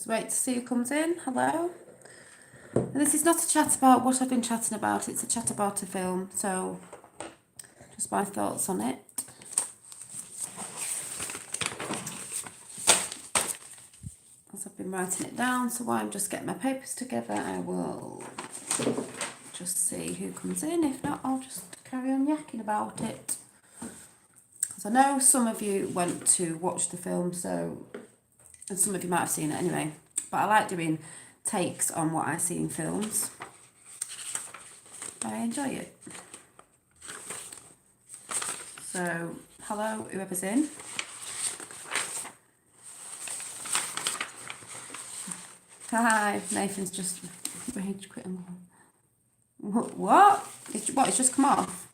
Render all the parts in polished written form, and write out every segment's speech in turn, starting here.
Just wait to see who comes in. Hello. And this is not a chat about what I've been chatting about, it's a chat about a film, so just my thoughts on it. As I've been writing it down, so while I'm just getting my papers together, I will just see who comes in. If not, I'll just carry on yakking about it. Because I know some of you went to watch the film, so, and some of you might have seen it anyway, but I like doing takes on what I see in films. I enjoy it. So, hello, whoever's in. Hi, Nathan's just rage quitting. What? It's just come off?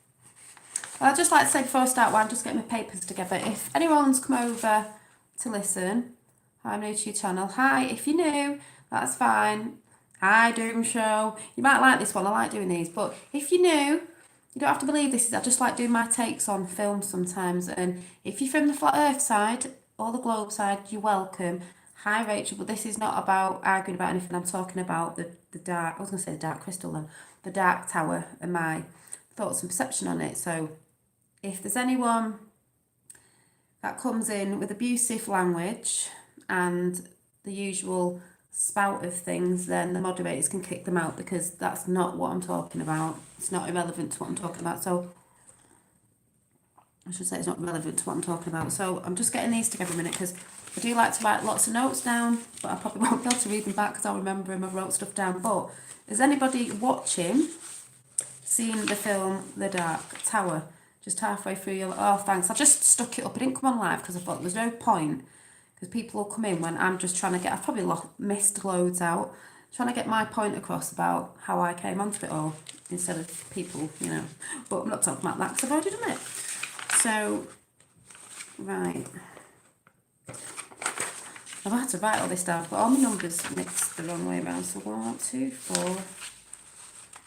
Well, I'd just like to say before I start, while I'm just getting my papers together, if anyone's come over to listen, I'm new to your channel. Hi, if you're new, that's fine. Hi, Doom Show. You might like this one, I like doing these, but if you're new, you don't have to believe this. I just like doing my takes on films sometimes, and if you're from the Flat Earth side or the Globe side, you're welcome. Hi, Rachel, but this is not about arguing about anything. I'm talking about the dark, I was going to say the Dark Crystal then, the Dark Tower, and my thoughts and perception on it. So if there's anyone that comes in with abusive language and the usual spout of things, then the moderators can kick them out, because that's not what I'm talking about. It's not irrelevant to what I'm talking about. So I should say it's not relevant to what I'm talking about. So I'm just getting these together a minute, because I do like to write lots of notes down, but I probably won't be able to read them back because I'll remember them. I wrote stuff down. But is anybody watching seen the film The Dark Tower? Just halfway through, you're like, oh, thanks. I just stuck it up. I didn't come on live because I thought there's no point, because people will come in when I'm just trying to get, I've probably missed loads out, trying to get my point across about how I came onto it all, instead of people, you know. But I'm not talking about that because I've already done it. So, right. I've had to write all this down, but all my numbers mixed the wrong way around. So 1, 2, 4.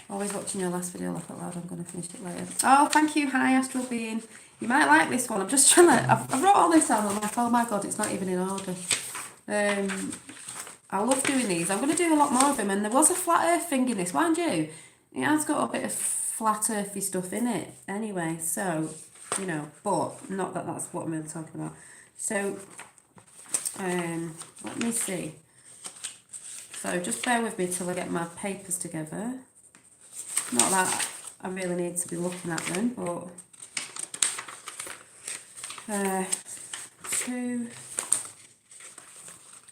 Always watching your last video, laugh out loud. I'm going to finish it later. Oh, thank you. Hi, Astral Being. You might like this one. I'm just trying to, I wrote all this down. I'm like, oh my God, it's not even in order. I love doing these. I'm going to do a lot more of them. And there was a flat earth thing in this, mind you. It has got a bit of flat earthy stuff in it anyway. So, you know, but not that that's what I'm really talking about. So, let me see. So just bear with me till I get my papers together. Not that I really need to be looking at them, but 2.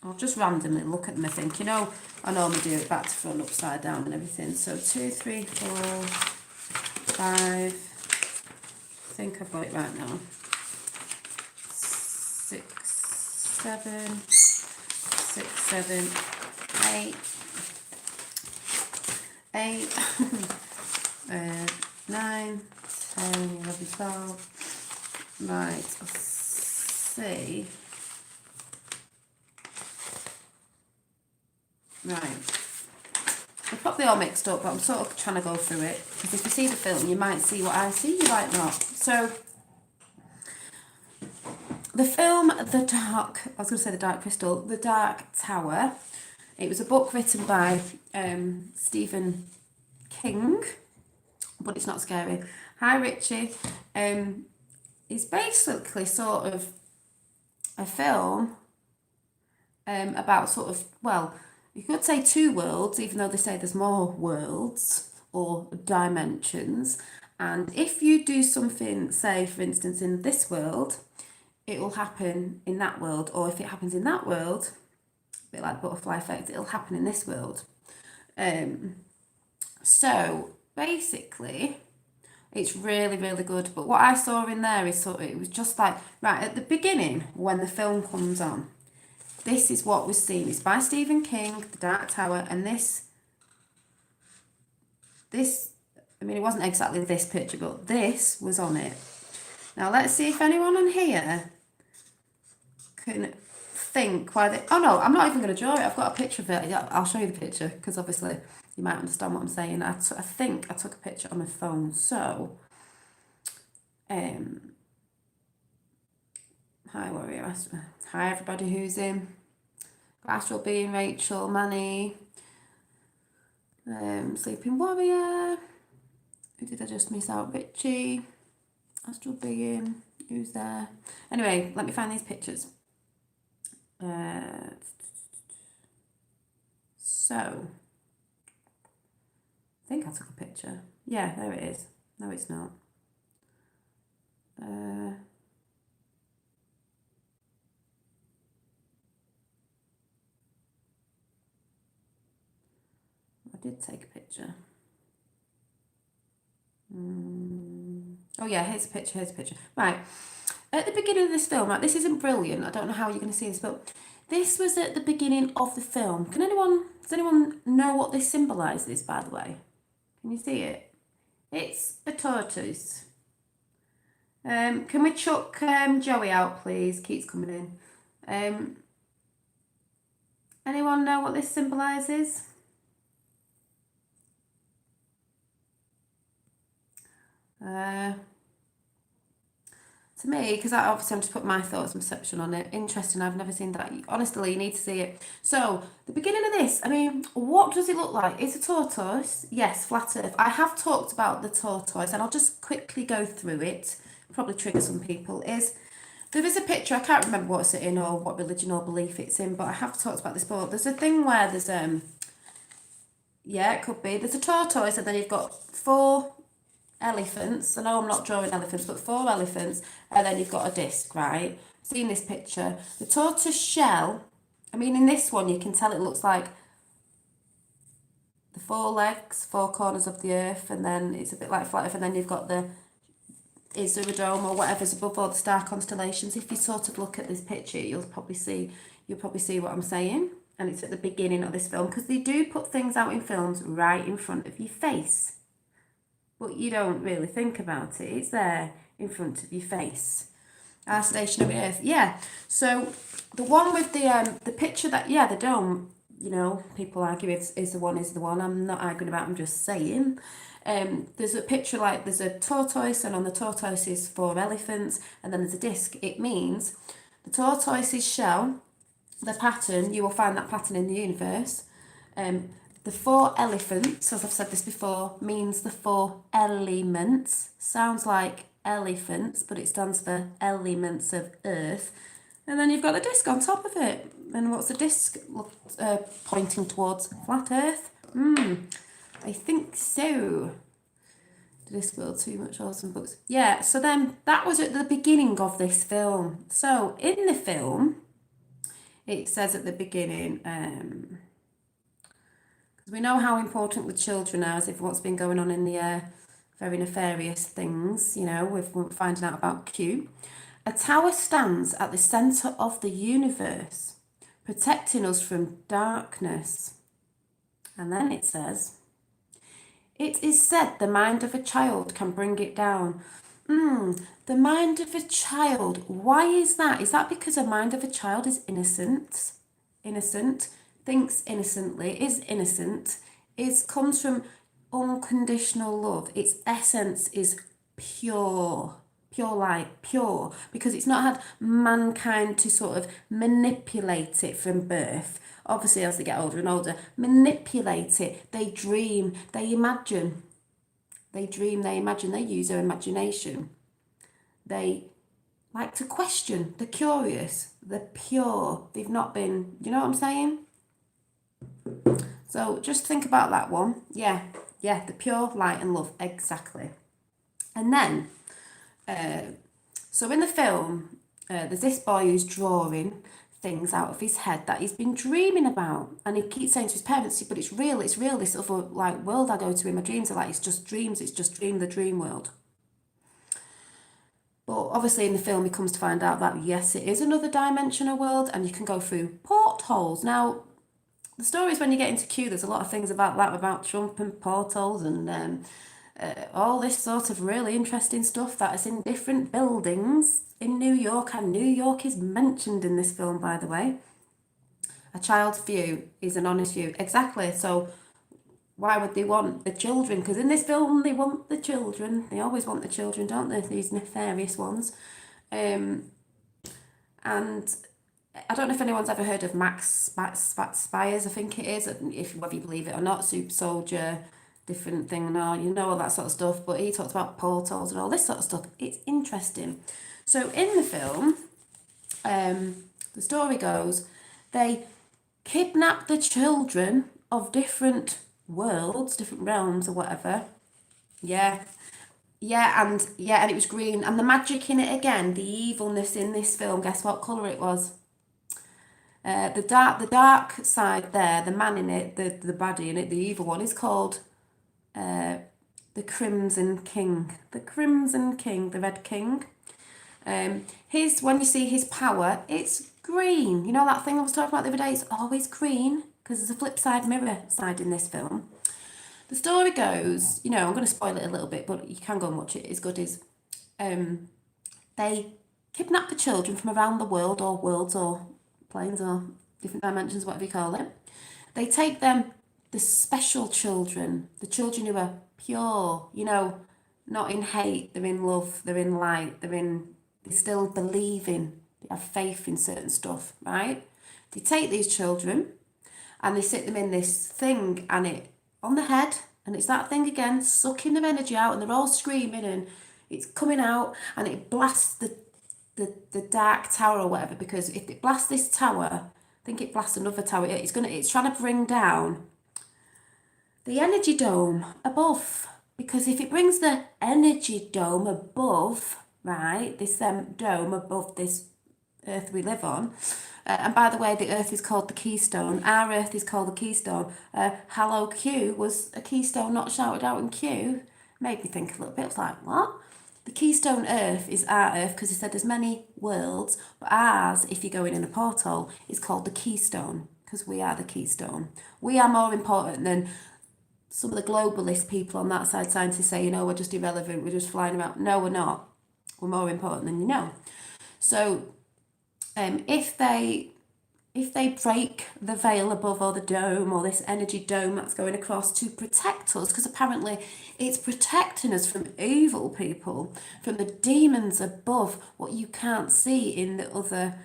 I'll just randomly look at them. I think, you know, I normally do it back to front, upside down, and everything. So 2, 3, 4, 5. I think I've got it right now. 6, 7, 6, 7, 8, 8, 9, 10, 11, 12. Right, let's see. Right. They're probably all mixed up, but I'm sort of trying to go through it. Because if you see the film, you might see what I see, you might not. So, the film The Dark Crystal, The Dark Tower. It was a book written by Stephen King, but it's not scary. Hi, Richie. It's basically sort of a film about sort of, well, you could say 2 worlds, even though they say there's more worlds or dimensions. And if you do something, say, for instance, in this world, it will happen in that world, or if it happens in that world, a bit like butterfly effect, it'll happen in this world. So basically, it's really, really good. But what I saw in there is sort of, it was just like, right, at the beginning, when the film comes on, this is what was seen. It's by Stephen King, The Dark Tower, and this, I mean, it wasn't exactly this picture, but this was on it. Now, let's see if anyone on here can think why they... Oh, no, I'm not even going to draw it. I've got a picture of it. I'll show you the picture, because obviously you might understand what I'm saying. I think I took a picture on my phone. So, hi, Warrior. Hi, everybody who's in. Astral Being, Rachel, Manny, Sleeping Warrior. Who did I just miss out? Richie, Astral Being. Who's there? Anyway, let me find these pictures. So, I think I took a picture. Yeah, there it is. No, it's not. I did take a picture. Oh yeah, here's a picture. Right, at the beginning of this film, right, this isn't brilliant. I don't know how you're going to see this, but this was at the beginning of the film. Does anyone know what this symbolises, by the way? Can you see it? It's a tortoise. Can we chuck Joey out, please? Keeps coming in. Anyone know what this symbolises? To me, because obviously I'm just putting my thoughts and perception on it. Interesting, I've never seen that. Honestly, you need to see it. So, the beginning of this, I mean, what does it look like? It's a tortoise. Yes, flat earth. I have talked about the tortoise, and I'll just quickly go through it. Probably trigger some people. There is a picture, I can't remember what it's in or what religion or belief it's in, but I have talked about this before. There's a thing where there's, yeah, it could be. There's a tortoise, and then you've got 4 elephants. I know I'm not drawing elephants, but 4 elephants, and then you've got a disc, right? Seen this picture. The tortoise shell, I mean, in this one, you can tell it looks like the 4 legs, 4 corners of the earth, and then it's a bit like flat earth, and then you've got the Dome or whatever's above all the star constellations. If you sort of look at this picture, you'll probably see what I'm saying. And it's at the beginning of this film, because they do put things out in films right in front of your face, but you don't really think about it. It's there in front of your face. Our stationary Earth, yeah. So the one with the picture that, yeah, the dome, you know, people argue is the one. I'm not arguing about, I'm just saying. There's a picture like there's a tortoise, and on the tortoise is 4 elephants, and then there's a disc. It means the tortoise's shell, the pattern, you will find that pattern in the universe. The 4 elephants, as I've said this before, means the 4 elements. Sounds like elephants, but it stands for elements of earth. And then you've got the disc on top of it. And what's the disc pointing towards? Flat earth? I think so. Did I spill too much awesome books? Yeah, so then that was at the beginning of this film. So in the film, it says at the beginning, because we know how important the children are, as if what's been going on in the very nefarious things, you know, with finding out about Q. A tower stands at the centre of the universe, protecting us from darkness. And then it says, it is said the mind of a child can bring it down. The mind of a child. Why is that? Is that because the mind of a child is innocent? Innocent, thinks innocently, is innocent, comes from unconditional love. Its essence is pure light, pure, because it's not had mankind to sort of manipulate it from birth. Obviously, as they get older and older, manipulate it. They dream, they imagine. They dream, they imagine, they use their imagination. They like to question, they're curious, they're pure. They've not been, you know what I'm saying? So just think about that one. Yeah, the pure light and love, exactly. And then, so in the film, there's this boy who's drawing things out of his head that he's been dreaming about, and he keeps saying to his parents, but it's real, this other like world I go to in my dreams are like, it's just dreams, the dream world. But obviously in the film he comes to find out that yes, it is another dimensional world, and you can go through portholes. Now the stories, when you get into Q, there's a lot of things about that, about Trump and portholes and all this sort of really interesting stuff that is in different buildings in New York, and New York is mentioned in this film, by the way. A child's view is an honest view. Exactly. So why would they want the children? Because in this film, they want the children. They always want the children, don't they? These nefarious ones. And I don't know if anyone's ever heard of Spires, I think it is, if whether you believe it or not, super soldier, different thing and all, you know, all that sort of stuff. But he talks about portals and all this sort of stuff. It's interesting. So in the film, the story goes, they kidnap the children of different worlds, different realms or whatever. Yeah. And it was green. And the magic in it again, the evilness in this film, guess what colour it was? The dark side there, the man in it, the baddie in it, the evil one, is called the Crimson King. The Crimson King, the Red King. His when you see his power, it's green. You know that thing I was talking about the other day? It's always green because there's a flip side, mirror side in this film. The story goes, I'm going to spoil it a little bit, but you can go and watch it. It's good. They kidnap the children from around the world, or worlds, or planes, or different dimensions, whatever you call it. They take them, the special children, the children who are pure, not in hate, they're in love, they're in light, they still believe in, they have faith in certain stuff, right? They take these children and they sit them in this thing and it on the head, and it's that thing again, sucking their energy out, and they're all screaming and it's coming out and it blasts the dark tower or whatever, because if it blasts this tower, I think it blasts another tower, it's trying to bring down the energy dome above, because if it brings the energy dome above, right, this dome above this earth we live on, and by the way, the earth is called the Keystone, our earth is called the Keystone, hello Q was a keystone not shouted out in Q, made me think a little bit. I was like, what? The Keystone Earth is our Earth, because he said there's many worlds, but ours, if you're going in a portal, is called the Keystone, because we are the Keystone. We are more important than some of the globalist people on that side, scientists say, we're just irrelevant, we're just flying around. No, we're not. We're more important than you know. So if they break the veil above, or the dome, or this energy dome that's going across to protect us, because apparently it's protecting us from evil people, from the demons above, what you can't see in the other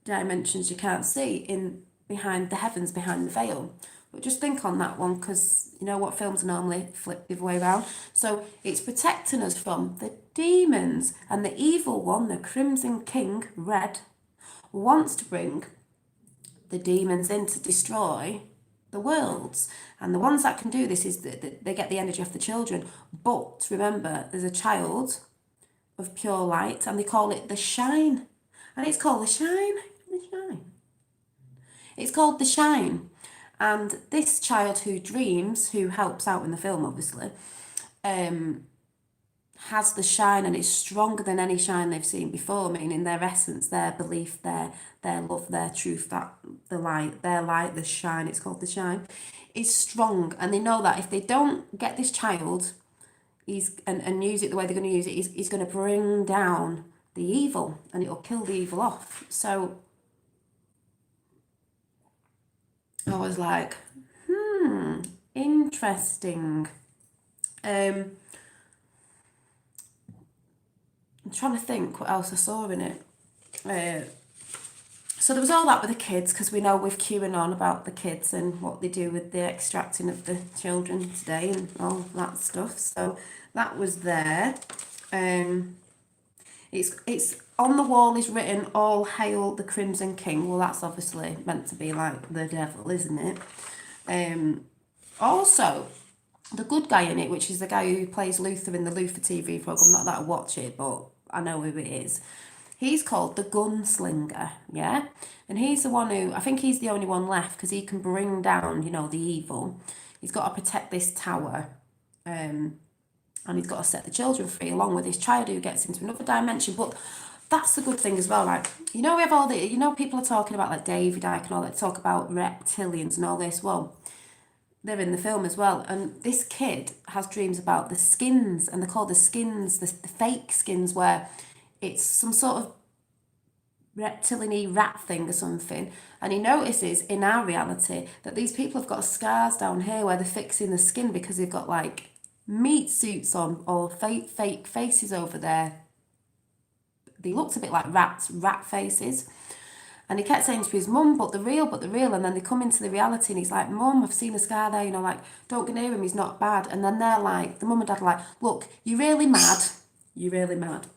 dimensions, you can't see in behind the heavens, behind the veil. But just think on that one, because you know what, films normally flip the other way around. So it's protecting us from the demons, and the evil one, the Crimson King, Red, wants to bring the demons in to destroy the worlds. And the ones that can do this is that they get the energy off the children. But remember, there's a child of pure light, and they call it the Shine. And it's called the Shine. The Shine. It's called the Shine. And this child who dreams, who helps out in the film, obviously, has the shine, and it's stronger than any shine they've seen before, meaning their essence, their belief, their love, their truth, that the light, their light, the shine, it's called the shine, is strong. And they know that if they don't get this child, and use it the way they're going to use it, he's going to bring down the evil, and it'll kill the evil off. So I was like, interesting. I'm trying to think what else I saw in it. So there was all that with the kids, because we know with QAnon about the kids and what they do with the extracting of the children today and all that stuff. So that was there. It's on the wall is written, "All hail the Crimson King." Well, that's obviously meant to be like the devil, isn't it? Also, the good guy in it, which is the guy who plays Luther in the Luther TV program, not that I watch it, but I know who it is. He's called the Gunslinger, yeah? And he's the one who, I think he's the only one left, because he can bring down, the evil. He's got to protect this tower. And he's got to set the children free, along with his child who gets into another dimension. But that's the good thing as well, right? We have all the, people are talking about like David Icke and all that, talk about reptilians and all this. Well, they're in the film as well. And this kid has dreams about the skins, and they're called the skins, the fake skins, where it's some sort of reptilian rat thing or something. And he notices in our reality that these people have got scars down here where they're fixing the skin, because they've got like meat suits on, or fake faces over there. They looked a bit like rats, rat faces. And he kept saying to his mum, but the real, but the real. And then they come into the reality and he's like, Mum, I've seen a scar there, you know, like, don't go near him, he's not bad. And then they're like, the mum and dad are like, look, you're really mad. You're really mad.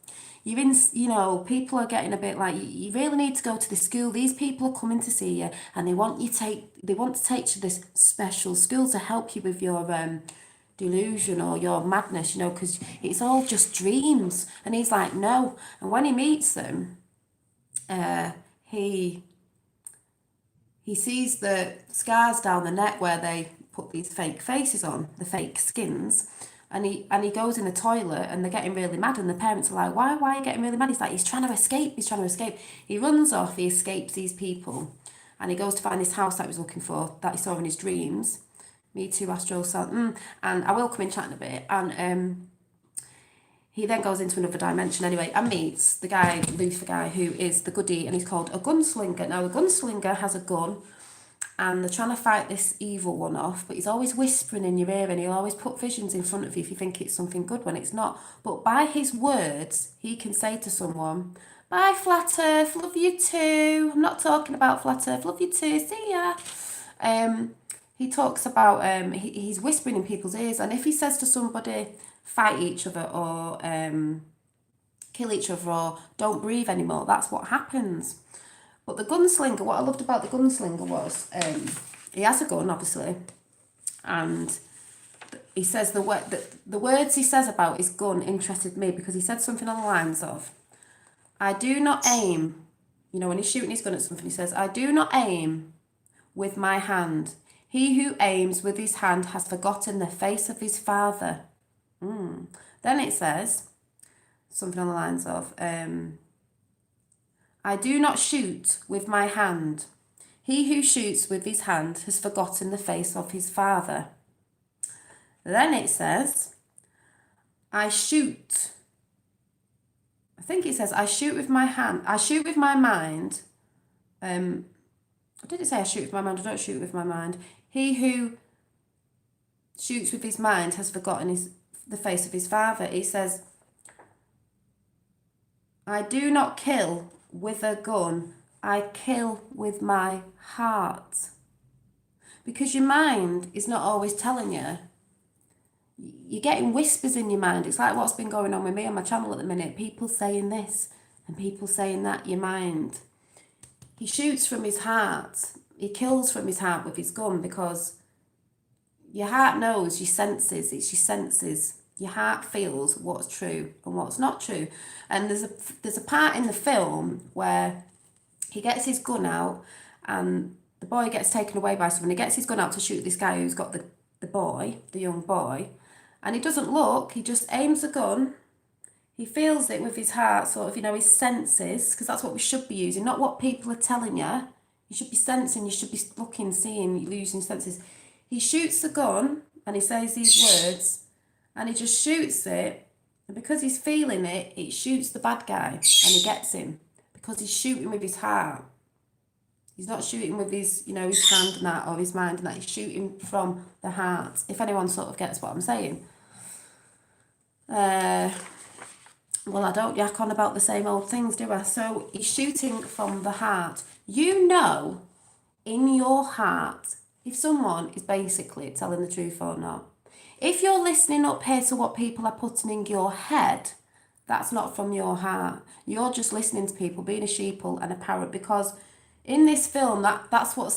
You're in, you know, people are getting a bit like, you really need to go to the school. These people are coming to see you and they want to take you to this special school to help you with your delusion or your madness, you know, because it's all just dreams. And he's like, no. And when he meets them, he sees the scars down the neck where they put these fake faces on, the fake skins, and he goes in the toilet and they're getting really mad and the parents are like, why are you getting really mad? He's like, he's trying to escape. He runs off, he escapes these people, and he goes to find this house that he was looking for, that he saw in his dreams. Me too, Astro. So, and I will come in chat in a bit. And he then goes into another dimension anyway and meets the guy, Luther guy, who is the goodie, and he's called a gunslinger. Now, the gunslinger has a gun, and they're trying to fight this evil one off, but he's always whispering in your ear, and he'll always put visions in front of you if you think it's something good when it's not. But by his words, he can say to someone, bye, Flat Earth, love you too. I'm not talking about Flat Earth, love you too, see ya. He talks about, he's whispering in people's ears, and if he says to somebody, fight each other or kill each other or don't breathe anymore, that's what happens. But the gunslinger, what I loved about the gunslinger was, he has a gun, obviously, and he says the words he says about his gun interested me because he said something on the lines of, I do not aim, you know, when he's shooting his gun at something, he says, I do not aim with my hand. He who aims with his hand has forgotten the face of his father. Then it says something on the lines of, I do not shoot with my hand. He who shoots with his hand has forgotten the face of his father. Then it says, I shoot. I think it says, I shoot with my hand. I shoot with my mind. Did it say I shoot with my mind? I don't shoot with my mind. He who shoots with his mind has forgotten the face of his father. He says, I do not kill with a gun. I kill with my heart. Because your mind is not always telling you. You're getting whispers in your mind. It's like what's been going on with me on my channel at the minute. People saying this and people saying that, your mind. He shoots from his heart. He kills from his heart with his gun because your heart knows, your senses, it's your senses. Your heart feels what's true and what's not true. And there's a part in the film where he gets his gun out and the boy gets taken away by someone. He gets his gun out to shoot this guy who's got the young boy. And he doesn't look, he just aims the gun. He feels it with his heart, sort of, you know, his senses, because that's what we should be using, not what people are telling you. You should be sensing, you should be looking, seeing, using senses. He shoots the gun and he says these words and he just shoots it. And because he's feeling it, it shoots the bad guy and he gets him because he's shooting with his heart. He's not shooting with his, you know, his hand and that or his mind and that. He's shooting from the heart, if anyone sort of gets what I'm saying. Well, I don't yak on about the same old things, do I? So he's shooting from the heart. You know, in your heart, if someone is basically telling the truth or not. If you're listening up here to what people are putting in your head, that's not from your heart. You're just listening to people, being a sheeple and a parrot, because in this film, that's what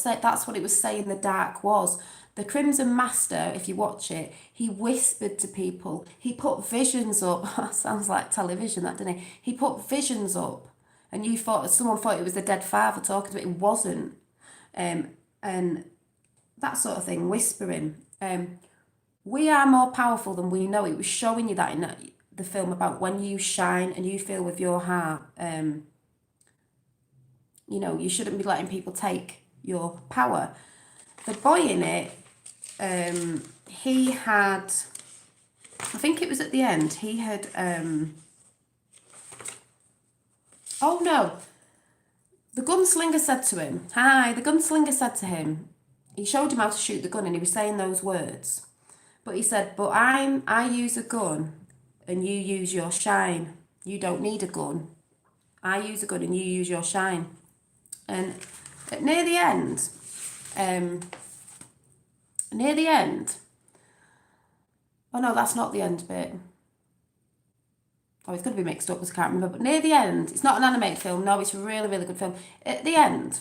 it was saying the dark was. The Crimson Master, if you watch it, he whispered to people. He put visions up. Sounds like television, that, didn't he? He put visions up. And someone thought it was the dead father talking to it. It wasn't. And that sort of thing, whispering. We are more powerful than we know. It was showing you that in the film about when you shine and you feel with your heart. You know, you shouldn't be letting people take your power. The boy in it, he had, I think it was at the end, he had, oh no, the gunslinger said to him, he showed him how to shoot the gun and he was saying those words. But he said, but I use a gun and you use your shine. You don't need a gun. I use a gun and you use your shine. And near the end, oh no, that's not the end bit. Oh, it's going to be mixed up because I can't remember. But near the end, it's not an animated film. No, it's a really, really good film. At the end,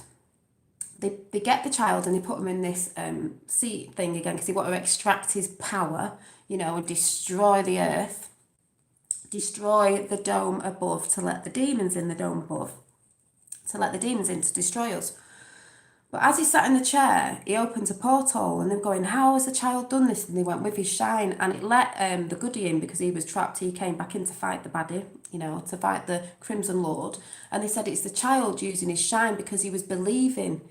they get the child and they put him in this seat thing again because they want to extract his power, and destroy the earth, destroy the dome above to let the demons in the dome above, to let the demons in to destroy us. But as he sat in the chair, he opens a portal and they're going, how has the child done this? And they went with his shine and it let the goodie in because he was trapped. He came back in to fight the baddie, to fight the Crimson Lord. And they said it's the child using his shine because he was believing.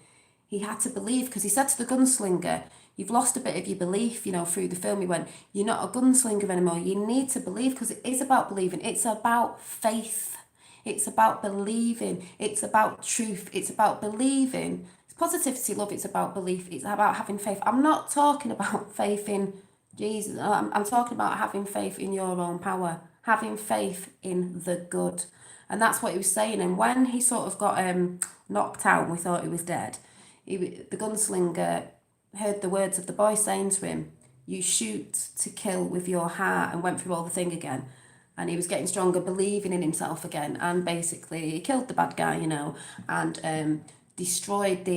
He had to believe because he said to the gunslinger, you've lost a bit of your belief, through the film. He went, you're not a gunslinger anymore. You need to believe because it is about believing. It's about faith. It's about believing. It's about truth. It's about believing. Positivity, love, it's about belief. It's about having faith. I'm not talking about faith in Jesus. I'm talking about having faith in your own power, having faith in the good. And that's what he was saying. And when he sort of got knocked out and we thought he was dead, the gunslinger heard the words of the boy saying to him, you shoot to kill with your heart, and went through all the thing again. And he was getting stronger, believing in himself again. And basically he killed the bad guy, and destroyed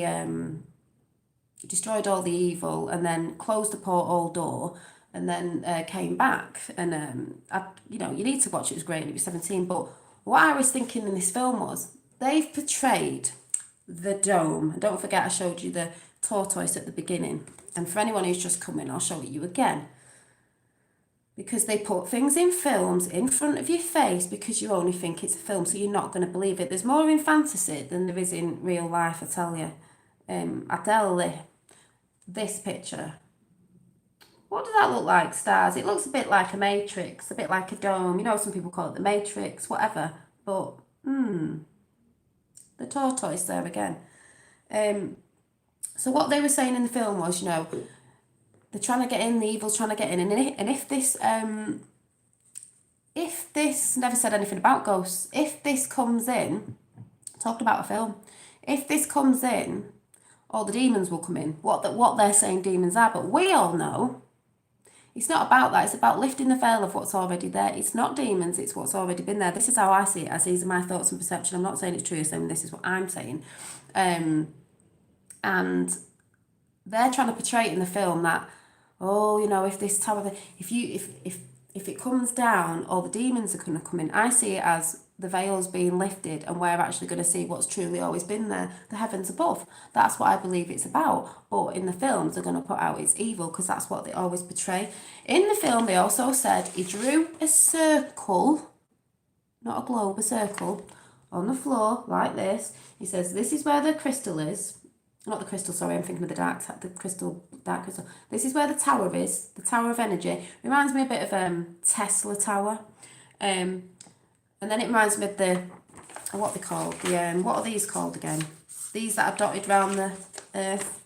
all the evil, and then closed the portal door, and then came back. And you need to watch it. It was great. And it was 17. But what I was thinking in this film was they've portrayed the dome. And don't forget, I showed you the tortoise at the beginning. And for anyone who's just come in, I'll show it you again. Because they put things in films in front of your face because you only think it's a film, so you're not going to believe it. There's more in fantasy than there is in real life, I tell you. This picture. What does that look like, stars? It looks a bit like a matrix, a bit like a dome. Some people call it the matrix, whatever. But, the tortoise there again. So what they were saying in the film was, they're trying to get in, the evil's trying to get in. And if this never said anything about ghosts, if this comes in, talked about a film, if this comes in, all the demons will come in. What they're saying demons are, but we all know it's not about that. It's about lifting the veil of what's already there. It's not demons, it's what's already been there. This is how I see it, as these are my thoughts and perception. I'm not saying it's true, I'm saying this is what I'm saying. And they're trying to portray it in the film that, if this tower, if it comes down, all the demons are going to come in. I see it as the veil's being lifted and we're actually going to see what's truly always been there, the heavens above. That's what I believe it's about. But in the films, they're going to put out it's evil because that's what they always portray. In the film, they also said he drew a circle, not a globe, a circle, on the floor like this. He says, this is where the crystal is. Not the crystal, sorry, I'm thinking of the dark crystal. This is where the tower is, the tower of energy. Reminds me a bit of Tesla Tower. And then it reminds me of what they called, what are these called again? These that are dotted around the earth.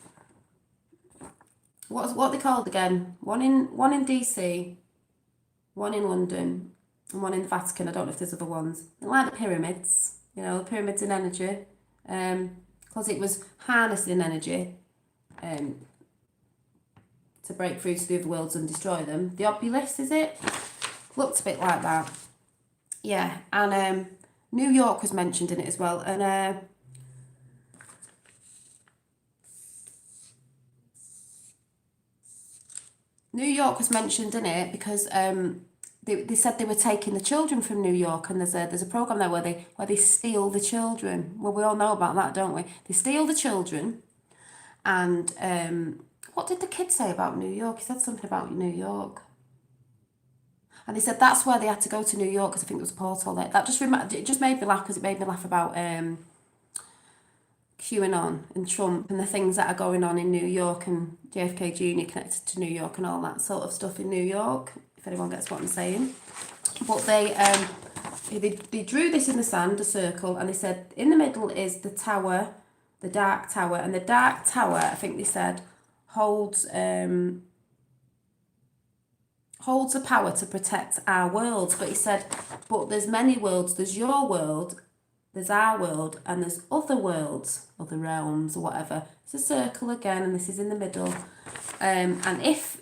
What are they called again? One in DC, one in London, and one in the Vatican. I don't know if there's other ones. They're like the pyramids, the pyramids in energy. Because it was harnessing energy to break through to the other worlds and destroy them. The obelisk, is it? Looked a bit like that. Yeah, and New York was mentioned in it as well. And New York was mentioned in it because they said they were taking the children from New York, and there's a program there where they steal the children. Well, we all know about that, don't we? They steal the children, and what did the kid say about New York? He said something about New York, and they said that's where they had to go to New York because I think there was a portal there. That it just made me laugh because it made me laugh about QAnon and Trump and the things that are going on in New York and JFK Jr. connected to New York and all that sort of stuff in New York. If anyone gets what I'm saying. But they drew this in the sand, a circle, and they said in the middle is the tower, the dark tower, and the dark tower, I think they said, holds the power to protect our world. But he said, but there's many worlds. There's your world, there's our world and there's other worlds, other realms or whatever. It's a circle again, and this is in the middle. And if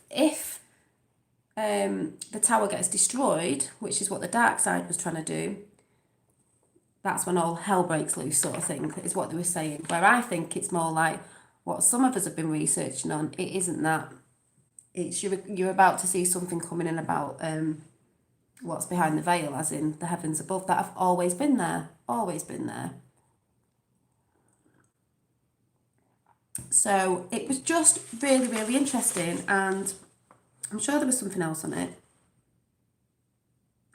the tower gets destroyed, which is what the dark side was trying to do, that's when all hell breaks loose, sort of thing, is what they were saying. Where I think it's more like what some of us have been researching on. It isn't that. It's you're about to see something coming in about what's behind the veil, as in the heavens above, that have always been there, always been there. So it was just really, really interesting, and I'm sure there was something else on it.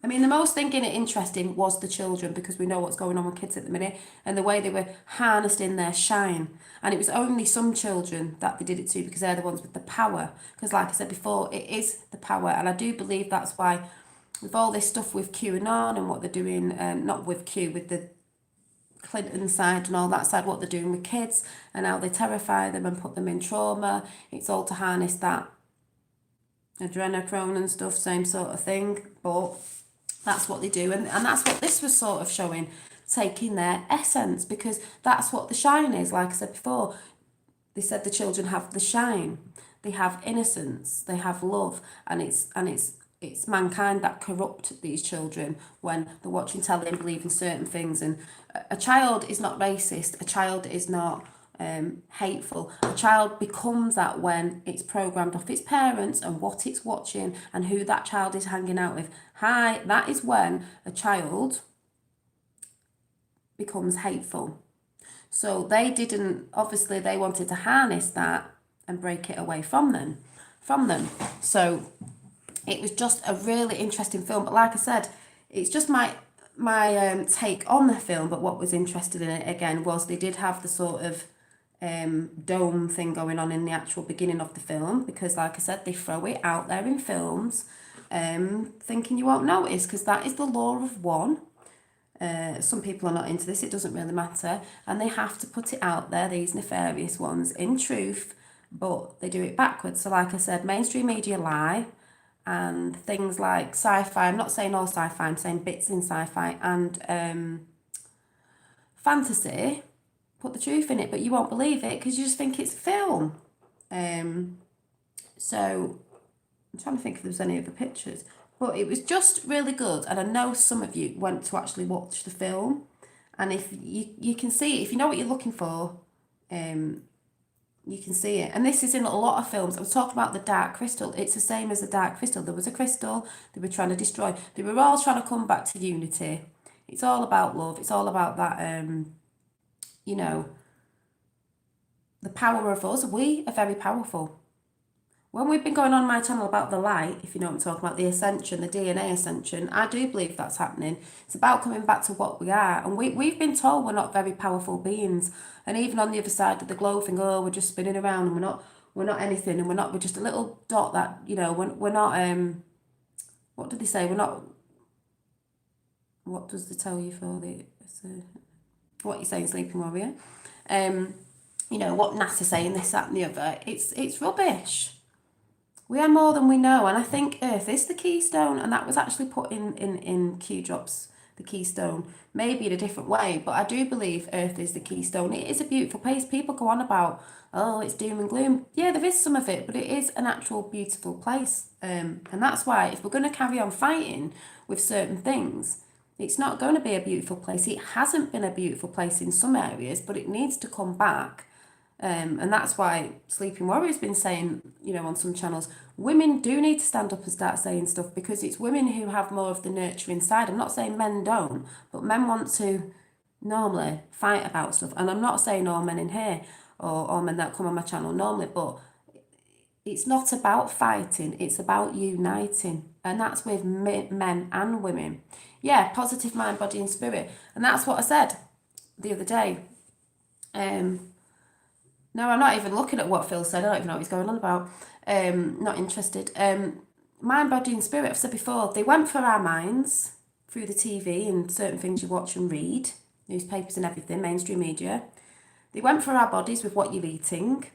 I mean, the most thing in it interesting was the children, because we know what's going on with kids at the minute and the way they were harnessed in their shine. And it was only some children that they did it to, because they're the ones with the power. Because like I said before, it is the power. And I do believe that's why with all this stuff with QAnon and what they're doing, not with Q, with the Clinton side and all that side, what they're doing with kids and how they terrify them and put them in trauma. It's all to harness that adrenochrome and stuff, same sort of thing. But that's what they do, and that's what this was sort of showing, taking their essence, because that's what the shine is. Like I said before, they said the children have the shine, they have innocence, they have love, and it's mankind that corrupt these children when they're watching telly and believing certain things. And a child is not racist, a child is not hateful. A child becomes that when it's programmed off its parents and what it's watching and who that child is hanging out with. That is when a child becomes hateful. So they didn't, obviously they wanted to harness that and break it away from them. So it was just a really interesting film. But like I said, it's just my take on the film. But what was interesting in it again was they did have the sort of dome thing going on in the actual beginning of the film, because like I said, they throw it out there in films thinking you won't notice, because that is the law of one. Some people are not into this, it doesn't really matter, and they have to put it out there, these nefarious ones, in truth, but they do it backwards. So like I said, mainstream media lie, and things like sci-fi, I'm not saying all sci-fi, I'm saying bits in sci-fi and fantasy, put the truth in it, but you won't believe it because you just think it's film. So I'm trying to think if there's any other pictures, but it was just really good. And I know some of you went to actually watch the film, and if you can see it, if you know what you're looking for, you can see it. And this is in a lot of films. I was talking about the Dark Crystal. It's the same as the Dark Crystal. There was a crystal they were trying to destroy. They were all trying to come back to unity. It's all about love. It's all about that, you know, the power of us. We are very powerful. When we've been going on my channel about the light, if you know what I'm talking about, the ascension, the DNA ascension, I do believe that's happening. It's about coming back to what we are. And we've been told we're not very powerful beings. And even on the other side of the globe, think, oh, we're just spinning around and we're not anything, and we're just a little dot that, you know, we're not, what did they say? We're not, what does they tell you for the, what you saying, Sleeping Warrior? You know, what NASA saying, this, that and the other. It's rubbish. We are more than we know, and I think Earth is the keystone, and that was actually put in Q Drops, the keystone, maybe in a different way, but I do believe Earth is the keystone. It is a beautiful place. People go on about, oh, it's doom and gloom. Yeah, there is some of it, but it is an actual beautiful place, and that's why if we're going to carry on fighting with certain things, it's not going to be a beautiful place. It hasn't been a beautiful place in some areas, but it needs to come back. And that's why Sleeping Warrior's been saying, you know, on some channels, women do need to stand up and start saying stuff, because it's women who have more of the nurturing side. I'm not saying men don't, but men want to normally fight about stuff. And I'm not saying all men in here or all men that come on my channel normally, but it's not about fighting, it's about uniting. And that's with men and women. Yeah, positive mind, body and spirit. And that's what I said the other day. No, I'm not even looking at what Phil said. I don't even know what he's going on about. Not interested. Mind, body and spirit, I've said before, they went for our minds through the TV and certain things you watch and read, newspapers and everything, mainstream media. They went for our bodies with what you're eating,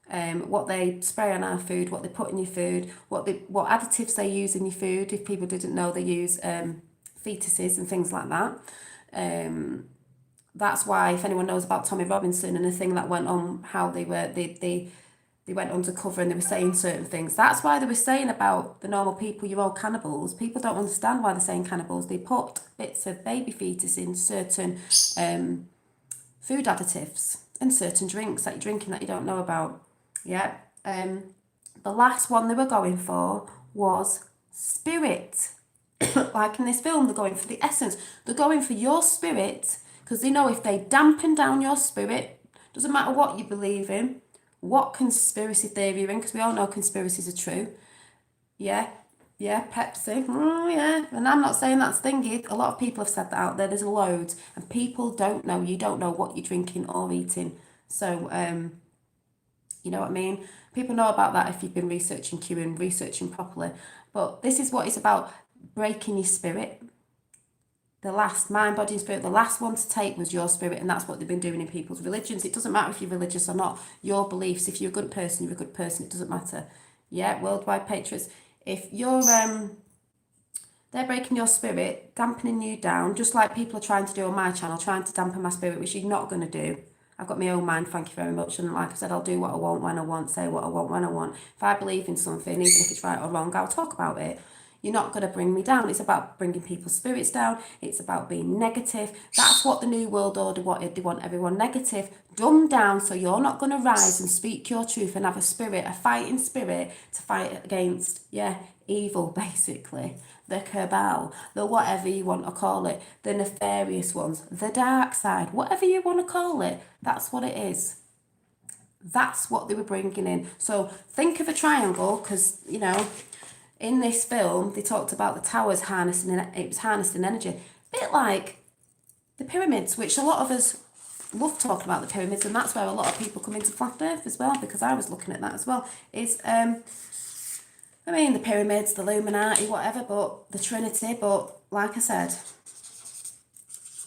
what they spray on our food, what they put in your food, what additives they use in your food. If people didn't know, they use fetuses and things like that. That's why, if anyone knows about Tommy Robinson and the thing that went on, how they went undercover and they were saying certain things. That's why they were saying about the normal people, you're all cannibals. People don't understand why they're saying cannibals. They put bits of baby fetus in certain food additives and certain drinks that you're drinking that you don't know about. Yeah. The last one they were going for was spirit. Like in this film, they're going for the essence. They're going for your spirit because they know if they dampen down your spirit, doesn't matter what you believe in, what conspiracy theory you're in, because we all know conspiracies are true. Yeah, yeah, Pepsi. Yeah, and I'm not saying that's thingy. A lot of people have said that out there. There's loads, and people don't know. You don't know what you're drinking or eating. So, you know what I mean? People know about that if you've been researching Q and researching properly. But this is what it's about, breaking your spirit. The last mind, body, and spirit, the last one to take was your spirit, and that's what they've been doing in people's religions. It doesn't matter if you're religious or not. Your beliefs, if you're a good person, you're a good person. It doesn't matter. Yeah, worldwide patriots. If you're they're breaking your spirit, dampening you down, just like people are trying to do on my channel, trying to dampen my spirit, which you're not going to do. I've got my own mind, thank you very much. And like I said, I'll do what I want when I want, say what I want when I want. If I believe in something, even if it's right or wrong, I'll talk about it. You're not going to bring me down. It's about bringing people's spirits down. It's about being negative. That's what the New World Order wanted. They want everyone negative, dumbed down, so you're not going to rise and speak your truth and have a spirit, a fighting spirit to fight against, yeah, evil, basically. The cabal, the whatever you want to call it, the nefarious ones, the dark side, whatever you want to call it, that's what it is. That's what they were bringing in. So think of a triangle, because, you know, in this film, they talked about the towers harnessing, it was harnessing energy. A bit like the pyramids, which a lot of us love talking about the pyramids, and that's where a lot of people come into flat earth as well, because I was looking at that as well. I mean, the pyramids, the Illuminati, whatever, but the Trinity, but like I said,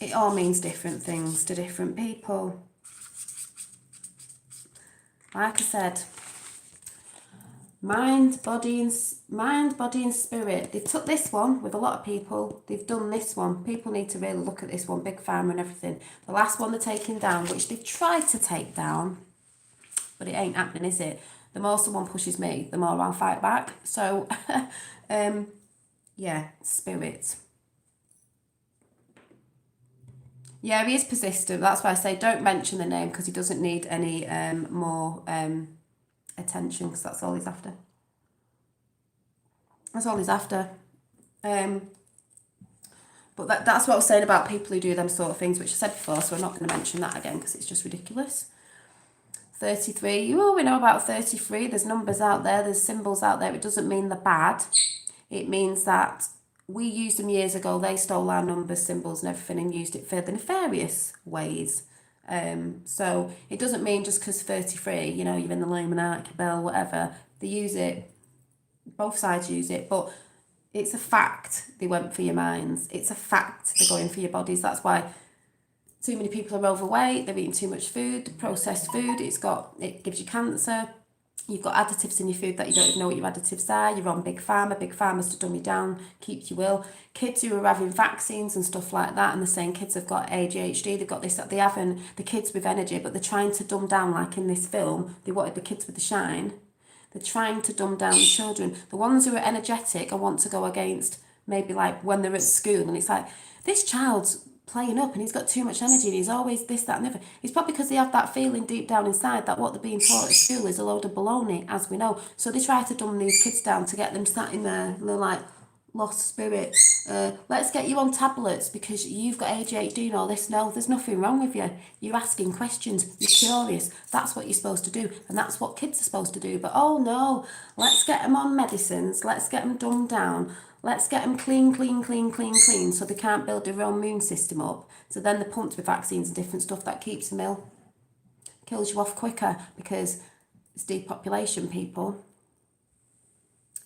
it all means different things to different people. Like I said, mind, body, and spirit. They took this one with a lot of people. They've done this one. People need to really look at this one, Big Pharma and everything. The last one they're taking down, which they've tried to take down, but it ain't happening, is it? The more someone pushes me, the more I'll fight back. So, yeah, spirit. Yeah, he is persistent. That's why I say don't mention the name, because he doesn't need any more attention, because that's all he's after. That's all he's after. But that's what I was saying about people who do them sort of things, which I said before, so I'm not going to mention that again because it's just ridiculous. 33. Oh, we know about 33. There's numbers out there. There's symbols out there. It doesn't mean they're bad. It means that we used them years ago. They stole our numbers, symbols and everything and used it for the nefarious ways. So it doesn't mean just because 33, you know, you're in the Illuminati, Cabal, whatever, they use it. Both sides use it. But it's a fact they went for your minds. It's a fact they're going for your bodies. That's why too many people are overweight, they're eating too much food, processed food, it gives you cancer. You've got additives in your food that you don't even know what your additives are. You're on Big Pharma's to dumb you down, keep you ill. Kids who are having vaccines and stuff like that, and they're saying kids have got ADHD, they've got this, they haven't, the kids with energy, but they're trying to dumb down, like in this film, they wanted the kids with the shine. They're trying to dumb down the children. The ones who are energetic and want to go against, maybe like when they're at school, and it's like, this child's playing up and he's got too much energy and he's always this, that and the other. It's probably because they have that feeling deep down inside that what they're being taught at school is a load of baloney, as we know. So they try to dumb these kids down to get them sat in there and they're like, lost spirit, let's get you on tablets because you've got ADHD and all this. No, there's nothing wrong with you. You're asking questions, you're curious. That's what you're supposed to do, and that's what kids are supposed to do. But oh no, let's get them on medicines, let's get them dumbed down, let's get them clean, so they can't build their own immune system up. So then they're pumped with vaccines and different stuff that keeps them ill, kills you off quicker because it's depopulation, people.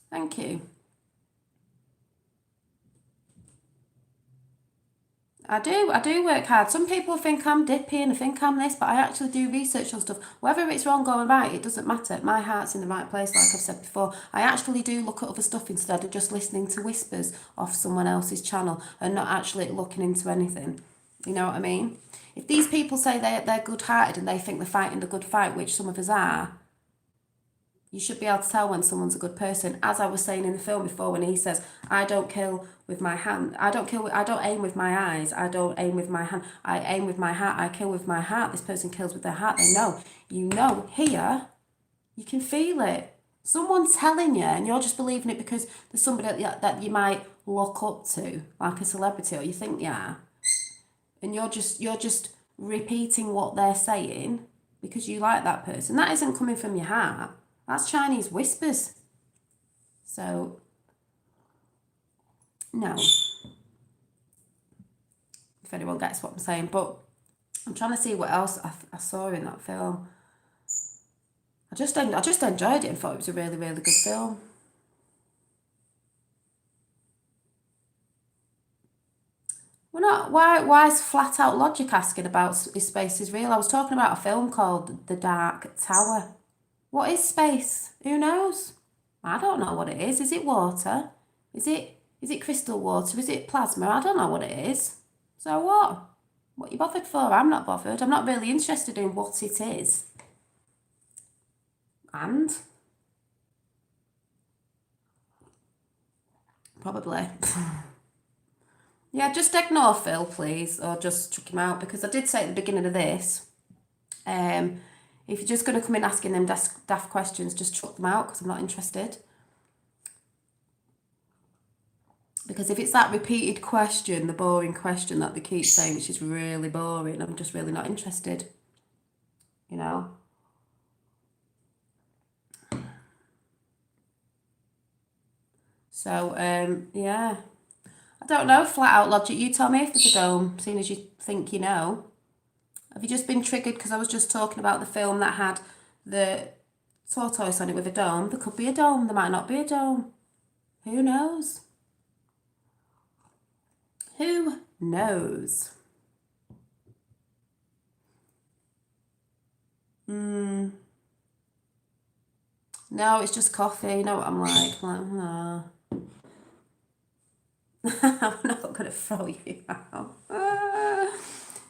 Thank you. I do work hard. Some people think I'm dippy and think I'm this, but I actually do research on stuff. Whether it's wrong or right, it doesn't matter. My heart's in the right place, like I've said before. I actually do look at other stuff instead of just listening to whispers off someone else's channel and not actually looking into anything. You know what I mean? If these people say they're good-hearted and they think they're fighting a good fight, which some of us are, you should be able to tell when someone's a good person. As I was saying in the film before, when he says, I don't kill with my hand, I don't aim with my eyes, I don't aim with my hand, I aim with my heart, I kill with my heart. This person kills with their heart. They know. You know, here, you can feel it. Someone's telling you and you're just believing it because there's somebody that you might look up to, like a celebrity, or you think you are. And you're just repeating what they're saying because you like that person. That isn't coming from your heart. That's Chinese whispers. So, no. If anyone gets what I'm saying. But I'm trying to see what else I saw in that film. I just enjoyed it and thought it was a really, really good film. We're not. Why is Flat Out Logic asking about if space is real? I was talking about a film called The Dark Tower. What is space? Who knows? I don't know what it is. Is it water? Is it crystal water? Is it plasma? I don't know what it is. So what? What are you bothered for? I'm not bothered. I'm not really interested in what it is. And probably. Yeah, just ignore Phil, please, or just chuck him out, because I did say at the beginning of this, if you're just going to come in asking them daft questions, just chuck them out, because I'm not interested. Because if it's that repeated question, the boring question that they keep saying, which is really boring, I'm just really not interested, you know. So, yeah. I don't know, Flat Out Logic, you tell me if there's a dome, seeing as you think you know. Have you just been triggered because I was just talking about the film that had the tortoise on it with a dome? There could be a dome, there might not be a dome. Who knows? Who knows? No, it's just coffee. You know what I'm like? No. I'm not going to throw you out.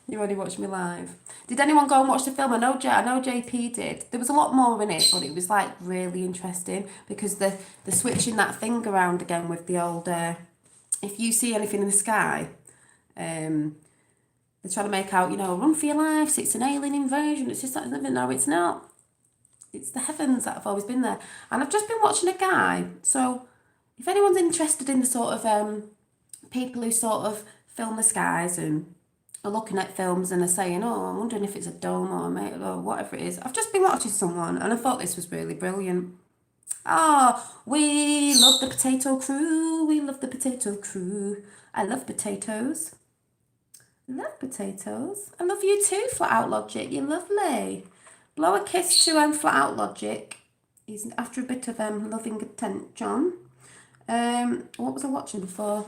You only watched me live. Did anyone go and watch the film? I know JP did. There was a lot more in it, but it was like really interesting because they're switching that thing around again with the old. If you see anything in the sky, they're trying to make out, run for your lives. It's an alien invasion. It's just like, no, it's not. It's the heavens that have always been there. And I've just been watching a guy. So if anyone's interested in the sort of people who sort of film the skies and are looking at films and are saying, oh, I'm wondering if it's a dome or whatever it is. I've just been watching someone and I thought this was really brilliant. Oh, we love the potato crew. We love the potato crew. I love potatoes. Love potatoes. I love you too, Flat Out Logic. You're lovely. Blow a kiss to Flat Out Logic. He's after a bit of loving attention. What was I watching before?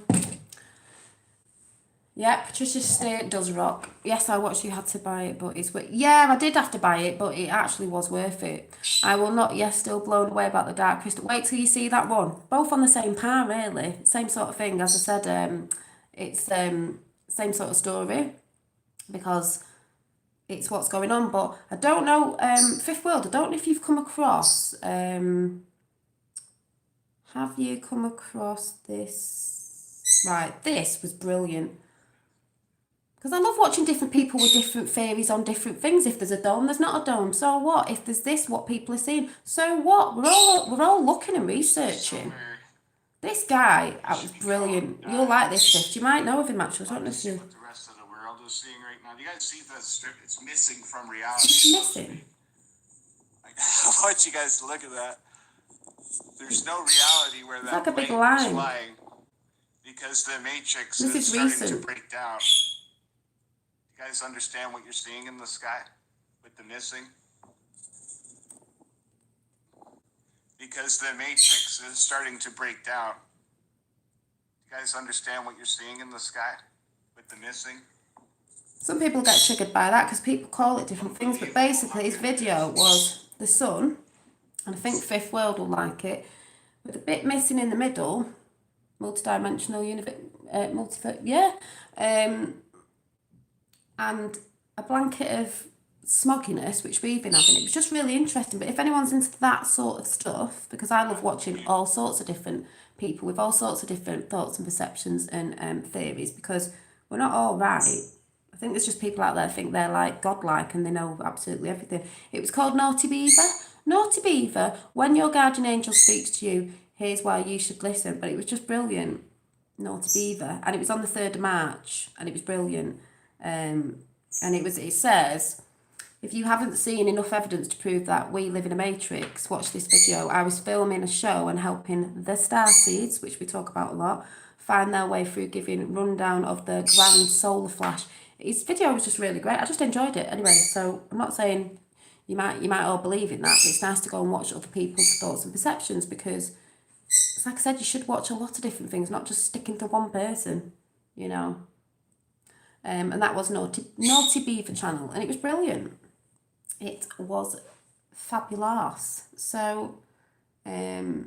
Yeah, Patricia State does rock. Yes, I watched You Had to Buy It, but it's yeah, I did have to buy it, but it actually was worth it. I will not. Yes, still blown away about the Dark Crystal. Wait till you see that one. Both on the same par, really. Same sort of thing. As I said, it's same sort of story because it's what's going on. But I don't know. Fifth World. I don't know if you've come across. Have you come across this? Right, this was brilliant. Because I love watching different people with different theories on different things. If there's a dome, there's not a dome. So what? If there's this, what people are seeing. So what? We're all looking and researching. This guy, that was brilliant. You'll like this stuff. You might know of him actually. I don't know if you. What the rest of the world is seeing right now. Do you guys see the strip? It's missing from reality. It's missing. I want you guys to look at that. There's no reality where that like a big plane line. is flying because the matrix This is is starting recent. to break down. You guys understand what you're seeing in the sky with the missing? Because the matrix is starting to break down. You guys understand what you're seeing in the sky with the missing? Some people get triggered by that because people call it different things. But basically, his video was the sun, and I think Fifth World will like it, with a bit missing in the middle, multi-dimensional universe, yeah. And a blanket of smogginess, which we've been having. It was just really interesting. But if anyone's into that sort of stuff, because I love watching all sorts of different people with all sorts of different thoughts and perceptions and theories, because we're not all right. I think there's just people out there think they're like godlike and they know absolutely everything. It was called Naughty Beaver. Naughty Beaver, when your guardian angel speaks to you, here's why you should listen. But it was just brilliant. Naughty Beaver. And it was on the 3rd of March and it was brilliant. And it says, if you haven't seen enough evidence to prove that we live in a matrix, watch this video. I was filming a show and helping the starseeds, which we talk about a lot, find their way through giving rundown of the grand solar flash. His video was just really great. I just enjoyed it anyway. So I'm not saying you might all believe in that, but it's nice to go and watch other people's thoughts and perceptions, because, like I said, you should watch a lot of different things, not just sticking to one person, you know. And that was Naughty Beaver channel, and it was brilliant. It was fabulous. So, yeah.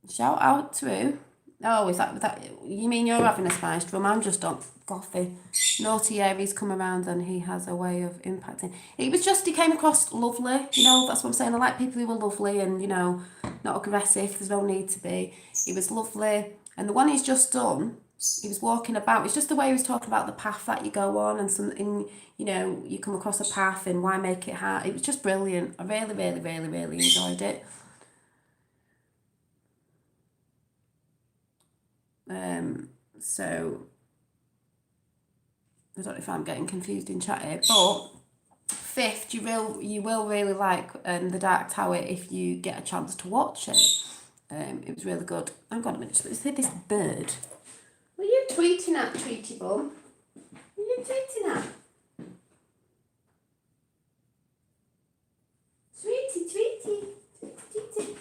Shout out to... Oh, is that... You mean you're having a spiced rum? I'm just on coffee. Naughty Aries come around and he has a way of impacting. It was just, he came across lovely. You know, that's what I'm saying. I like people who are lovely and, you know, not aggressive. There's no need to be. He was lovely. And the one he's just done, he was walking about. It's just the way he was talking about the path that you go on and something, you know, you come across a path and why make it hard. It was just brilliant. I really, really, really, really enjoyed it. So I don't know if I'm getting confused in chat here, but 5th, you will really like The Dark Tower if you get a chance to watch it. It was really good. Hang on a minute, let's hear this bird. What are you tweeting at, Tweety Bum? What are you tweeting at? Tweety, Tweety, Tweety, Tweety.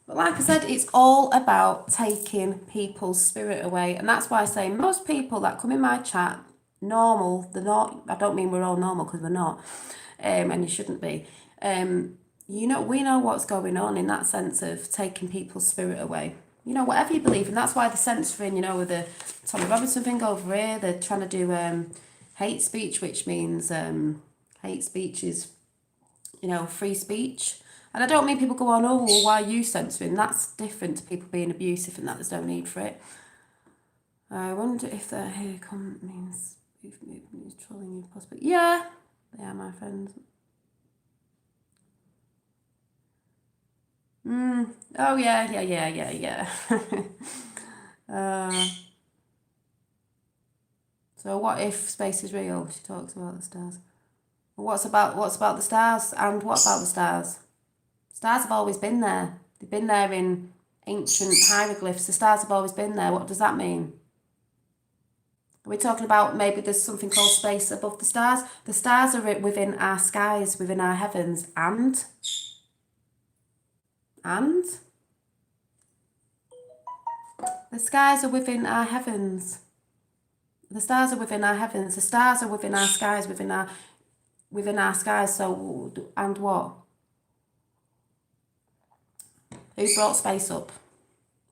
But like I said, it's all about taking people's spirit away. And that's why I say most people that come in my chat, normal, they're not, I don't mean we're all normal because we're not, and you shouldn't be. You know, we know what's going on in that sense of taking people's spirit away. You know, whatever you believe, and that's why the censoring, you know, with the Tommy Robinson thing over here, they're trying to do hate speech, which means hate speech is, you know, free speech. And I don't mean people go on, oh, well, why are you censoring? That's different to people being abusive and that there's no need for it. I wonder if the here come means trolling you possibly. Yeah, they are my friends. Oh, yeah. So what if space is real? She talks about the stars. Well, what's about the stars? And what about the stars? Stars have always been there. They've been there in ancient hieroglyphs. The stars have always been there. What does that mean? Are we talking about maybe there's something called space above the stars? The stars are within our skies, within our heavens, and the skies are within our heavens. The stars are within our heavens. The stars are within our skies, within our skies. So, and what? Who brought space up?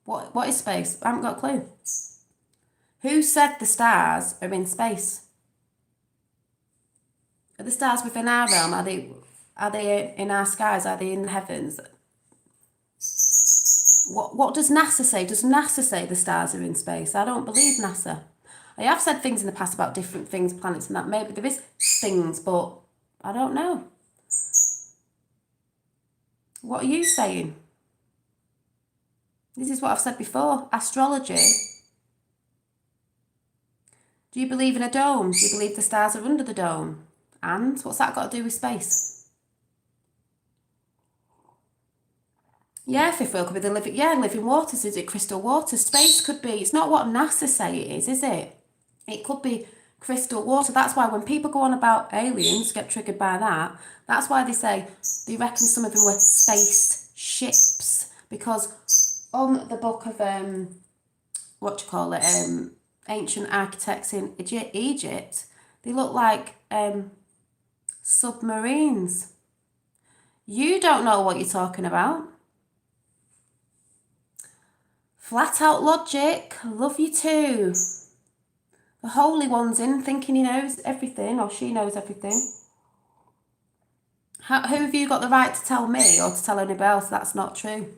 What is space? I haven't got a clue. Who said the stars are in space? Are the stars within our realm? Are they in our skies? Are they in the heavens? What does NASA say? Does NASA say the stars are in space? I don't believe NASA. I have said things in the past about different things, planets and that. Maybe there is things, but I don't know. What are you saying? This is what I've said before. Astrology. Do you believe in a dome? Do you believe the stars are under the dome? And what's that got to do with space? Yeah, fifth wheel could be the living waters. Is it crystal water? Space could be. It's not what NASA say it is it? It could be crystal water. That's why when people go on about aliens, get triggered by that, that's why they say they reckon some of them were space ships. Because on the book of, ancient architects in Egypt, they look like submarines. You don't know what you're talking about. Flat out logic. Love you too. The Holy One's in thinking he knows everything or she knows everything. Who have you got the right to tell me or to tell anybody else that's not true?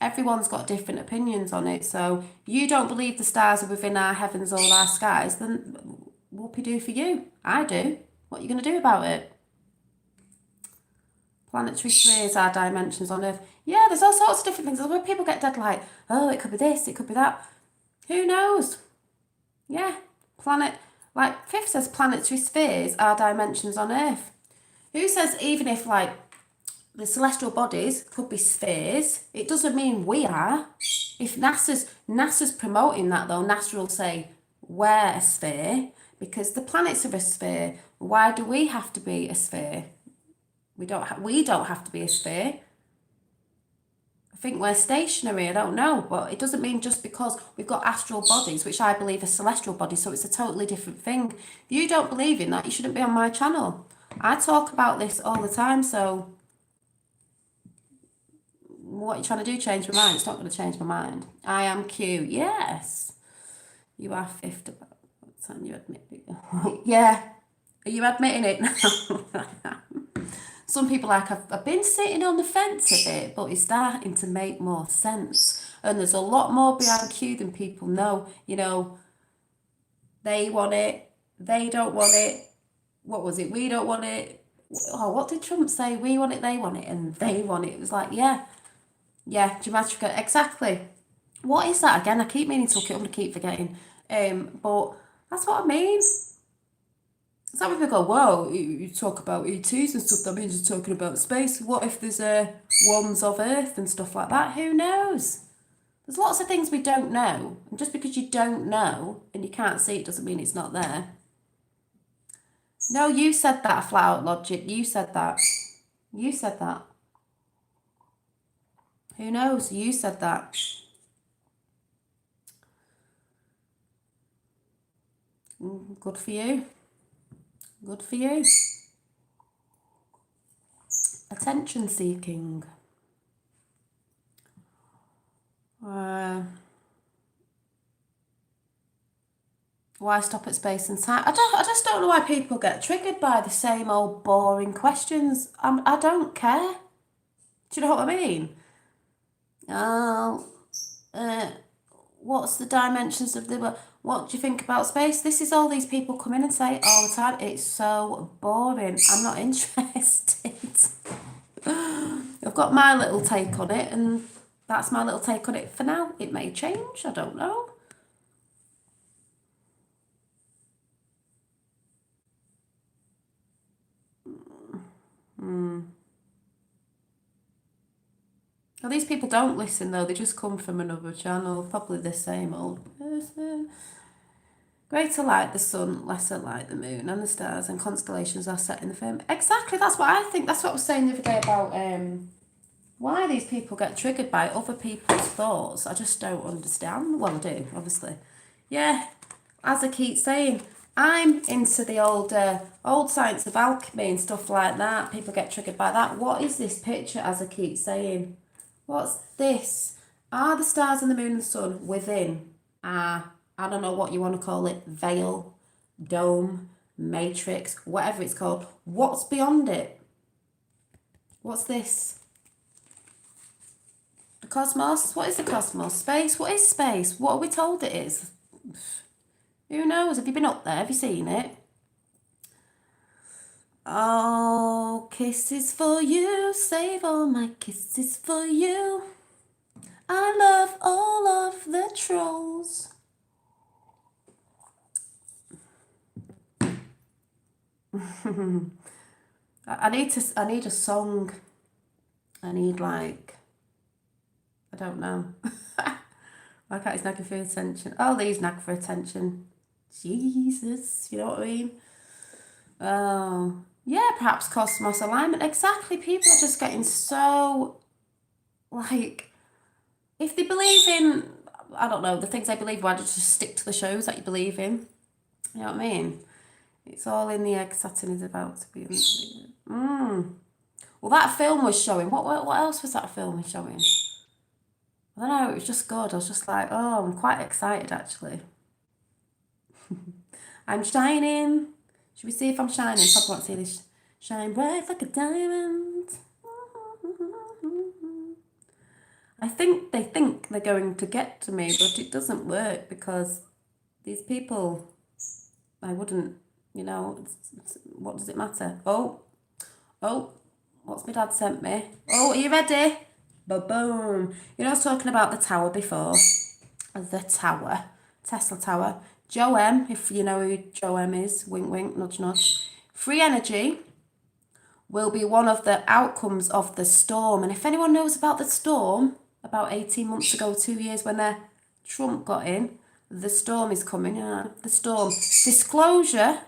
Everyone's got different opinions on it. So you don't believe the stars are within our heavens or our skies, then whoopie-doo for you. I do. What are you going to do about it? Planetary spheres are dimensions on Earth. Yeah, there's all sorts of different things. Where people get dead like, oh, it could be this, it could be that. Who knows? Yeah, Fifth says planetary spheres are dimensions on Earth. Who says even if like the celestial bodies could be spheres, it doesn't mean we are. If NASA's promoting that though, NASA will say we're a sphere because the planets are a sphere. Why do we have to be a sphere? We don't have to be a sphere. I think we're stationary, I don't know, but it doesn't mean just because we've got astral bodies, which I believe are celestial bodies, so it's a totally different thing. If you don't believe in that, you shouldn't be on my channel. I talk about this all the time, so what are you trying to do? Change my mind? It's not going to change my mind. I am cute, yes. You are fifth about what time you admit it. Yeah, are you admitting it now? Some people like, I've been sitting on the fence a bit, but it's starting to make more sense. And there's a lot more behind Q than people know. You know, they want it, they don't want it. What was it? We don't want it. Oh, what did Trump say? We want it, they want it, and they want it. It was like, yeah, Geometrica, exactly. What is that again? I keep meaning to look it up and I keep forgetting. But that's what I mean. Some people go, whoa, you talk about ETs and stuff, that means you're talking about space. What if there's ones of Earth and stuff like that? Who knows? There's lots of things we don't know. And just because you don't know and you can't see it doesn't mean it's not there. No, you said that, flat out logic. You said that. You said that. Who knows? You said that. Good for you. Good for you. Attention seeking. Why stop at space and time? I just don't know why people get triggered by the same old boring questions. I don't care. Do you know what I mean? What's the dimensions of the... What do you think about space? This is all these people come in and say all the time. It's so boring. I'm not interested. I've got my little take on it, and that's my little take on it for now. It may change. I don't know. Well, these people don't listen though. They just come from another channel. Probably the same old person. Greater light the sun, lesser light the moon, and the stars and constellations are set in the firmament. Exactly, that's what I think. That's what I was saying the other day about why these people get triggered by other people's thoughts. I just don't understand. Well, I do, obviously. Yeah, as I keep saying, I'm into the old science of alchemy and stuff like that. People get triggered by that. What is this picture, as I keep saying? What's this? Are the stars and the moon and the sun within I don't know what you want to call it, veil, dome, matrix, whatever it's called. What's beyond it? What's this? The cosmos? What is the cosmos? Space? What is space? What are we told it is? Who knows? Have you been up there? Have you seen it? Oh, kisses for you. Save all my kisses for you. I love all of the trolls. I need a song. I need like, I don't know. My cat is nagging for attention. Oh, these nag for attention. Jesus, you know what I mean? Oh, yeah, perhaps cosmos alignment. Exactly. People are just getting so, like, if they believe in, I don't know, the things they believe, why don't you just stick to the shows that you believe in? You know what I mean? It's all in the egg. Saturn is about to be... Well, that film was showing. What else was that film showing? I don't know, it was just good. I was just like, oh, I'm quite excited actually. I'm shining. Should we see if I'm shining? Probably won't see this. Shine bright like a diamond. I think they think they're going to get to me, but it doesn't work because these people, I wouldn't, what does it matter? Oh, what's my dad sent me? Oh, are you ready? Boom. I was talking about the tower before. The tower. Tesla Tower. Joe M, if you know who Joe M is, wink wink, nudge nudge. Free energy will be one of the outcomes of the storm. And if anyone knows about the storm, about 18 months ago, 2 years when Trump got in, the storm is coming, the storm. Disclosure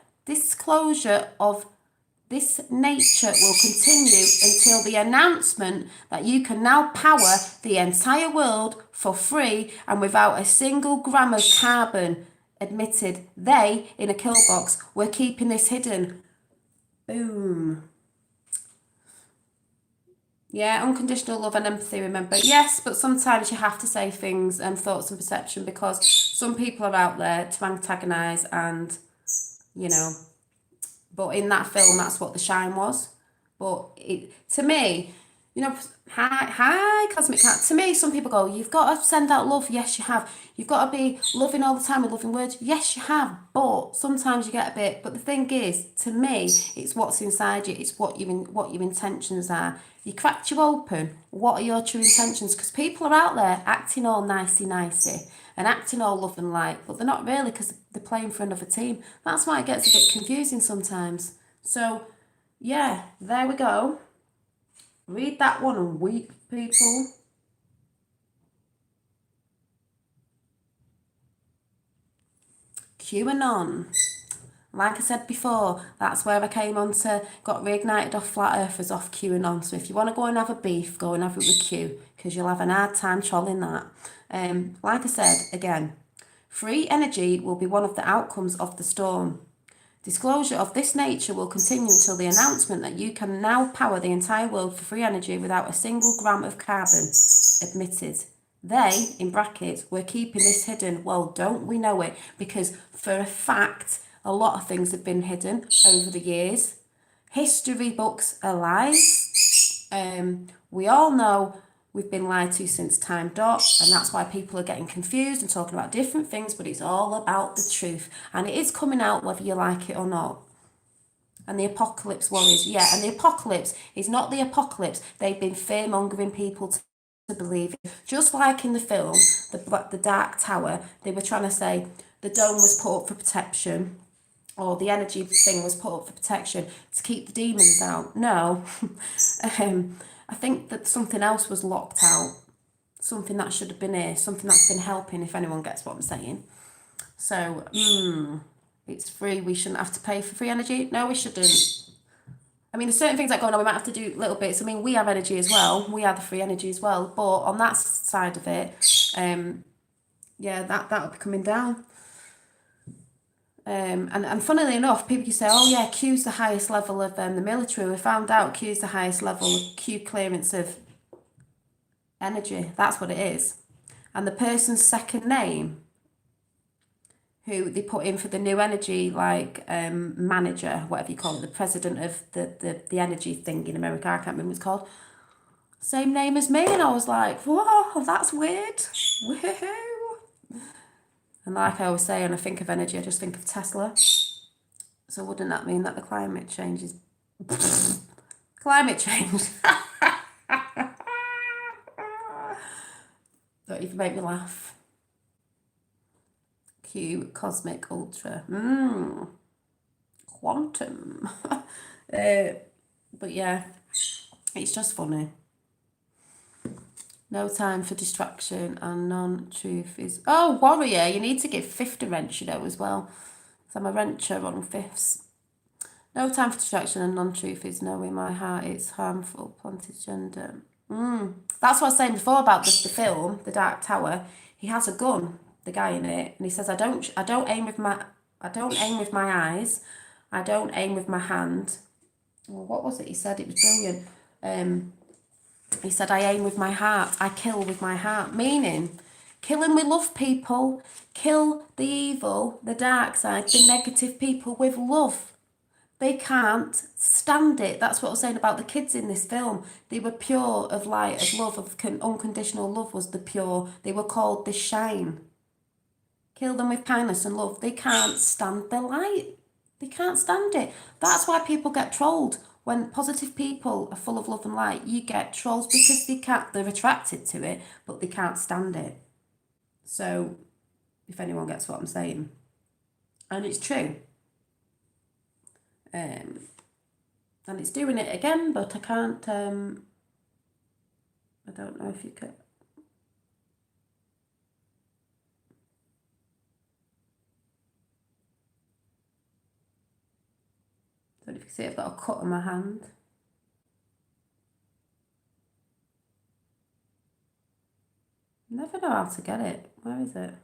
of this nature will continue until the announcement that you can now power the entire world for free and without a single gram of carbon admitted. They, in a kill box, were keeping this hidden. Boom. Yeah, unconditional love and empathy, remember. Yes, but sometimes you have to say things and thoughts and perception because some people are out there to antagonise and, but in that film, that's what the shine was. But to me, hi, Cosmic Cat. To me, some people go, you've got to send out love. Yes, you have. You've got to be loving all the time with loving words. Yes, you have. But sometimes you get a bit. But the thing is, to me, it's what's inside you. It's what your intentions are. You cracked you open. What are your true intentions? Because people are out there acting all nicey and acting all love and light, but they're not really because they're playing for another team. That's why it gets a bit confusing sometimes. So, yeah, there we go. Read that one and weep, people. QAnon. Like I said before, that's where I came on to, got reignited off Flat Earthers off QAnon. So if you want to go and have a beef, go and have it with Q, because you'll have an hard time trolling that. Like I said, again, free energy will be one of the outcomes of the storm. Disclosure of this nature will continue until the announcement that you can now power the entire world for free energy without a single gram of carbon admitted. They, in brackets, were keeping this hidden. Well, don't we know it? Because for a fact, a lot of things have been hidden over the years. History books are lies. We all know we've been lied to since time dot, and that's why people are getting confused and talking about different things, but it's all about the truth. And it is coming out whether you like it or not. And the apocalypse warriors, yeah, and the apocalypse is not the apocalypse. They've been fear-mongering people to believe it. Just like in the film, the Dark Tower, they were trying to say the dome was put up for protection, or the energy thing was put up for protection to keep the demons out. No. I think that something else was locked out. Something that should have been here. Something that's been helping, if anyone gets what I'm saying. So, it's free. We shouldn't have to pay for free energy. No, we shouldn't. I mean, there's certain things that go on. We might have to do little bits. I mean, we have energy as well. We have the free energy as well. But on that side of it, yeah, that'll be coming down. And funnily enough, people can say, oh yeah, Q's the highest level of the military. We found out Q's the highest level of Q clearance of energy. That's what it is. And the person's second name, who they put in for the new energy, manager, whatever you call it, the president of the energy thing in America, I can't remember what it's called. Same name as me, and I was like, whoa, that's weird. Woohoo. And like I always say, when I think of energy, I just think of Tesla. So wouldn't that mean that the climate change is... climate change? Don't even make me laugh. Q, Cosmic, Ultra. Quantum. But yeah, it's just funny. No time for distraction and non-truth is... Oh, warrior, you need to give fifth to wrench, as well. So I'm a wrencher on fifths. No time for distraction and non-truth is no, in my heart it's harmful, planted gender. That's what I was saying before about the film, The Dark Tower. He has a gun, the guy in it, and he says, I don't aim with my eyes, I don't aim with my hand. Well, what was it he said? It was brilliant. He said, I aim with my heart, I kill with my heart. Meaning, killing with love, people. Kill the evil, the dark side, the negative people with love. They can't stand it. That's what I was saying about the kids in this film. They were pure of light, of love, of unconditional love was the pure. They were called the shine. Kill them with kindness and love. They can't stand the light. They can't stand it. That's why people get trolled. When positive people are full of love and light, you get trolls because they're attracted to it, but they can't stand it. So, if anyone gets what I'm saying. And it's true. And it's doing it again, but I can't, I don't know if you could. I don't know if you can see I've got a cut on my hand. Never know how to get it. Where is it?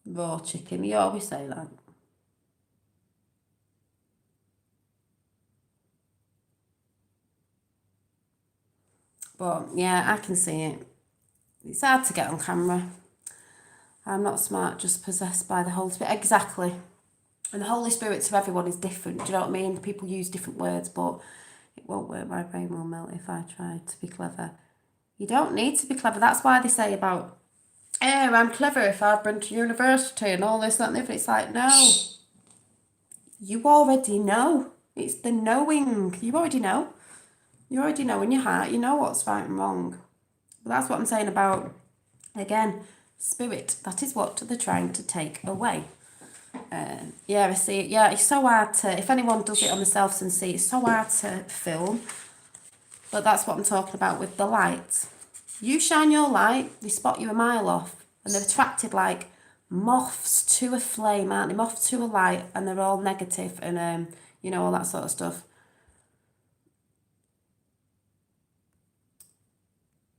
Raw chicken. You always say that. But yeah, I can see it. It's hard to get on camera. I'm not smart, just possessed by the Holy Spirit. Exactly. And the Holy Spirit to everyone is different. Do you know what I mean? People use different words, but it won't work. My brain will melt if I try to be clever. You don't need to be clever. That's why they say about, I'm clever if I've been to university and all this, that, and the other. It's like, no. You already know. It's the knowing. You already know. You already know in your heart. You know what's right and wrong. But that's what I'm saying about, again, spirit. That is what they're trying to take away. Yeah, I see it. Yeah, it's so hard to, if anyone does it on themselves and see, it's so hard to film. But that's what I'm talking about with the light. You shine your light, they spot you a mile off, and they're attracted like moths to a flame, aren't they? Moths to a light, and they're all negative and, you know, all that sort of stuff.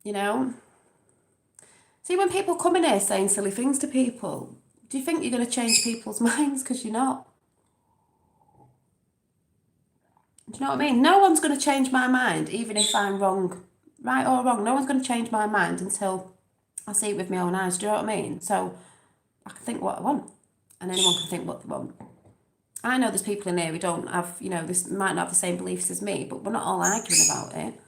You know? See, when people come in here saying silly things to people, do you think you're going to change people's minds? Because you're not. Do you know what I mean? No one's going to change my mind, even if I'm wrong. Right or wrong, no one's going to change my mind until I see it with my own eyes. Do you know what I mean? So I can think what I want, and anyone can think what they want. I know there's people in here who don't have, you know, this might not have the same beliefs as me, but we're not all arguing about it.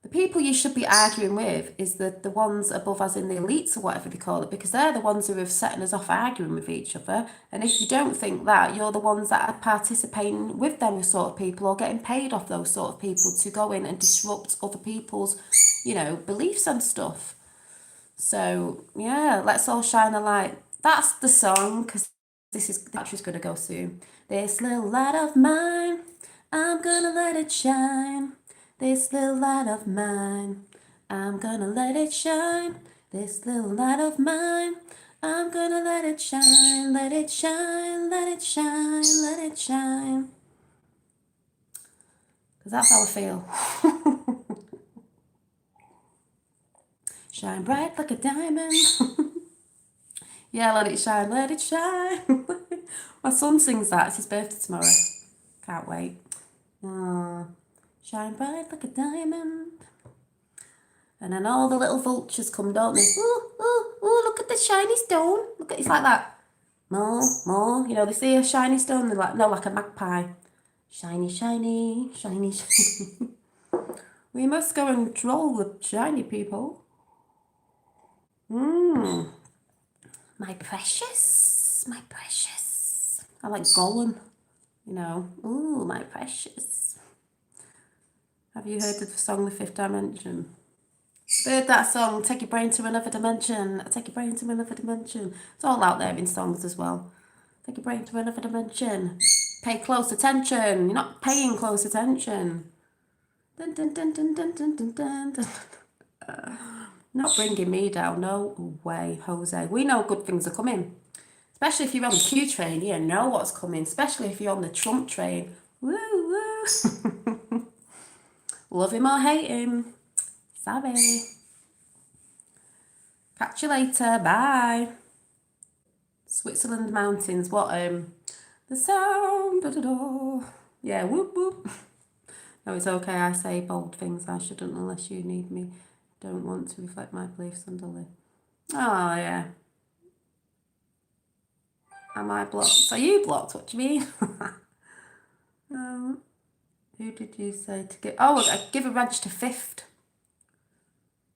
The people you should be arguing with is the ones above us in the elites or whatever they call it, because they're the ones who have setting us off arguing with each other. And if you don't think that, you're the ones that are participating with them sort of people or getting paid off those sort of people to go in and disrupt other people's, you know, beliefs and stuff. So, yeah, let's all shine a light. That's the song, because this is, the battery's going to go soon. This little light of mine, I'm going to let it shine. This little light of mine, I'm gonna let it shine. This little light of mine, I'm gonna let it shine. Let it shine, let it shine, let it shine. Because that's how I feel. Shine bright like a diamond. Yeah, let it shine, let it shine. My son sings that. It's his birthday tomorrow. Can't wait. Shine bright like a diamond. And then all the little vultures come, don't they? Ooh, ooh, ooh, look at the shiny stone. Look at, it's like that. More, more. You know, they see a shiny stone, they're like, no, like a magpie. Shiny, shiny, shiny, shiny. We must go and troll the shiny people. My precious, my precious. I like Gollum, you know. Ooh, my precious. Have you heard of the song The Fifth Dimension? Heard that song, Take Your Brain to Another Dimension. Take your brain to another dimension. It's all out there in songs as well. Take your brain to another dimension. Pay close attention. You're not paying close attention. Dun, dun, dun, dun, dun, dun, dun, dun, dun. Not bringing me down. No way, Jose. We know good things are coming. Especially if you're on the Q train, you know what's coming. Especially if you're on the Trump train. Woo, woo. Love him or hate him. Sorry. Catch you later. Bye. Switzerland mountains. What the sound. Da, da, da. Yeah, whoop whoop. No, it's okay. I say bold things I shouldn't unless you need me. Don't want to reflect my beliefs unduly. Oh yeah. Am I blocked? Are you blocked? What do you mean? Who did you say to give? Oh, I give a wrench to Fifth.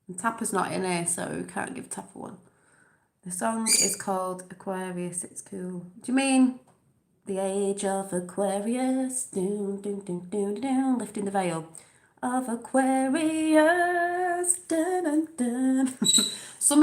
And Tapper's not in here, so we can't give Tapper one. The song is called Aquarius. It's cool. Do you mean the age of Aquarius? Doon, doon, doon, doon, doon. Lifting the veil of Aquarius. Dun, dun, dun. Some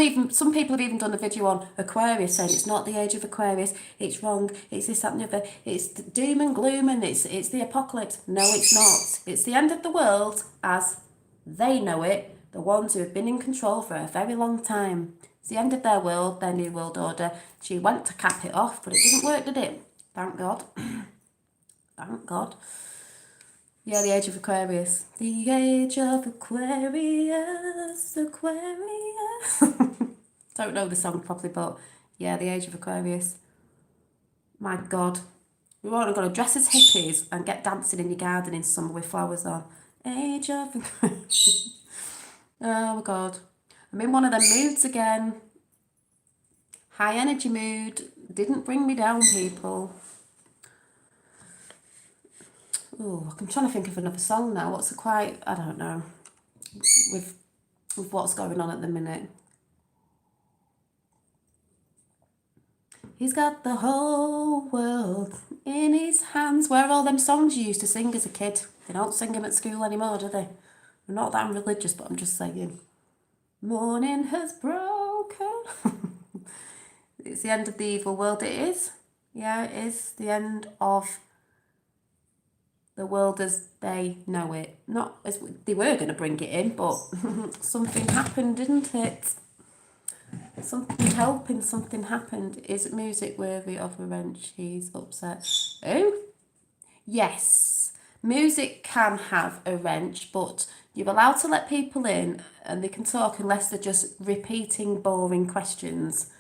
people have even done a video on Aquarius saying it's not the age of Aquarius, it's wrong, it's this, that and the other, it's doom and gloom and it's the apocalypse. No, it's not. It's the end of the world as they know it, the ones who have been in control for a very long time. It's the end of their world, their new world order. She went to cap it off, but it didn't work, did it? Thank God. Thank God. Yeah, the age of Aquarius. The age of Aquarius, Aquarius. Don't know the song properly, but yeah, the age of Aquarius. My God. We're all going to dress as hippies and get dancing in your garden in summer with flowers on. Age of Aquarius. Oh my God. I'm in one of them moods again. High energy mood. Didn't bring me down, people. Oh, I'm trying to think of another song now. What's a quite, I don't know, with what's going on at the minute. He's got the whole world in his hands. Where are all them songs you used to sing as a kid? They don't sing them at school anymore, do they? Not that I'm religious, but I'm just saying. Morning has broken. It's the end of the evil world. It is. Yeah, it is the end of the world as they know it. Not as they were going to bring it in, but something happened, didn't it? Something helping, something happened. Is music worthy of a wrench? He's upset. Oh, yes. Music can have a wrench, but you're allowed to let people in and they can talk unless they're just repeating boring questions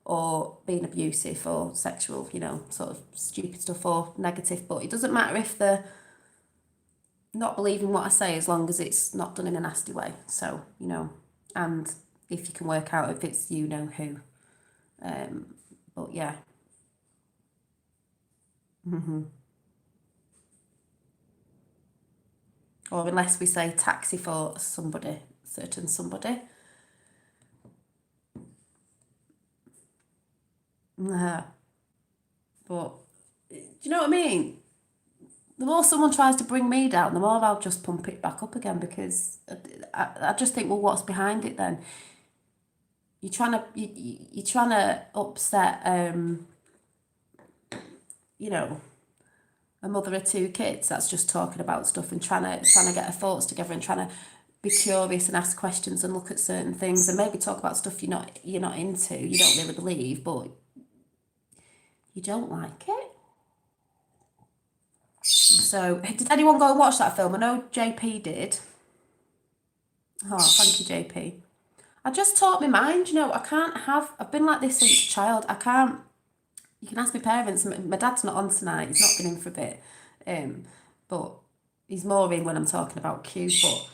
or being abusive or sexual, sort of stupid stuff or negative. But it doesn't matter if they're not believing what I say as long as it's not done in a nasty way. So, and if you can work out if it's you know who. But yeah. Or unless we say taxi for somebody, certain somebody. But do you know what I mean? The more someone tries to bring me down, the more I'll just pump it back up again, because I just think, well, what's behind it then? You're trying to upset a mother of two kids that's just talking about stuff and trying to get her thoughts together and trying to be curious and ask questions and look at certain things and maybe talk about stuff you're not into, you don't really believe, but you don't like it. So, did anyone go and watch that film? I know JP did. Oh, thank you, JP. I just taught my mind, I've been like this since a child. I can't, you can ask my parents, my dad's not on tonight, he's not been in for a bit. But he's more in when I'm talking about Q, but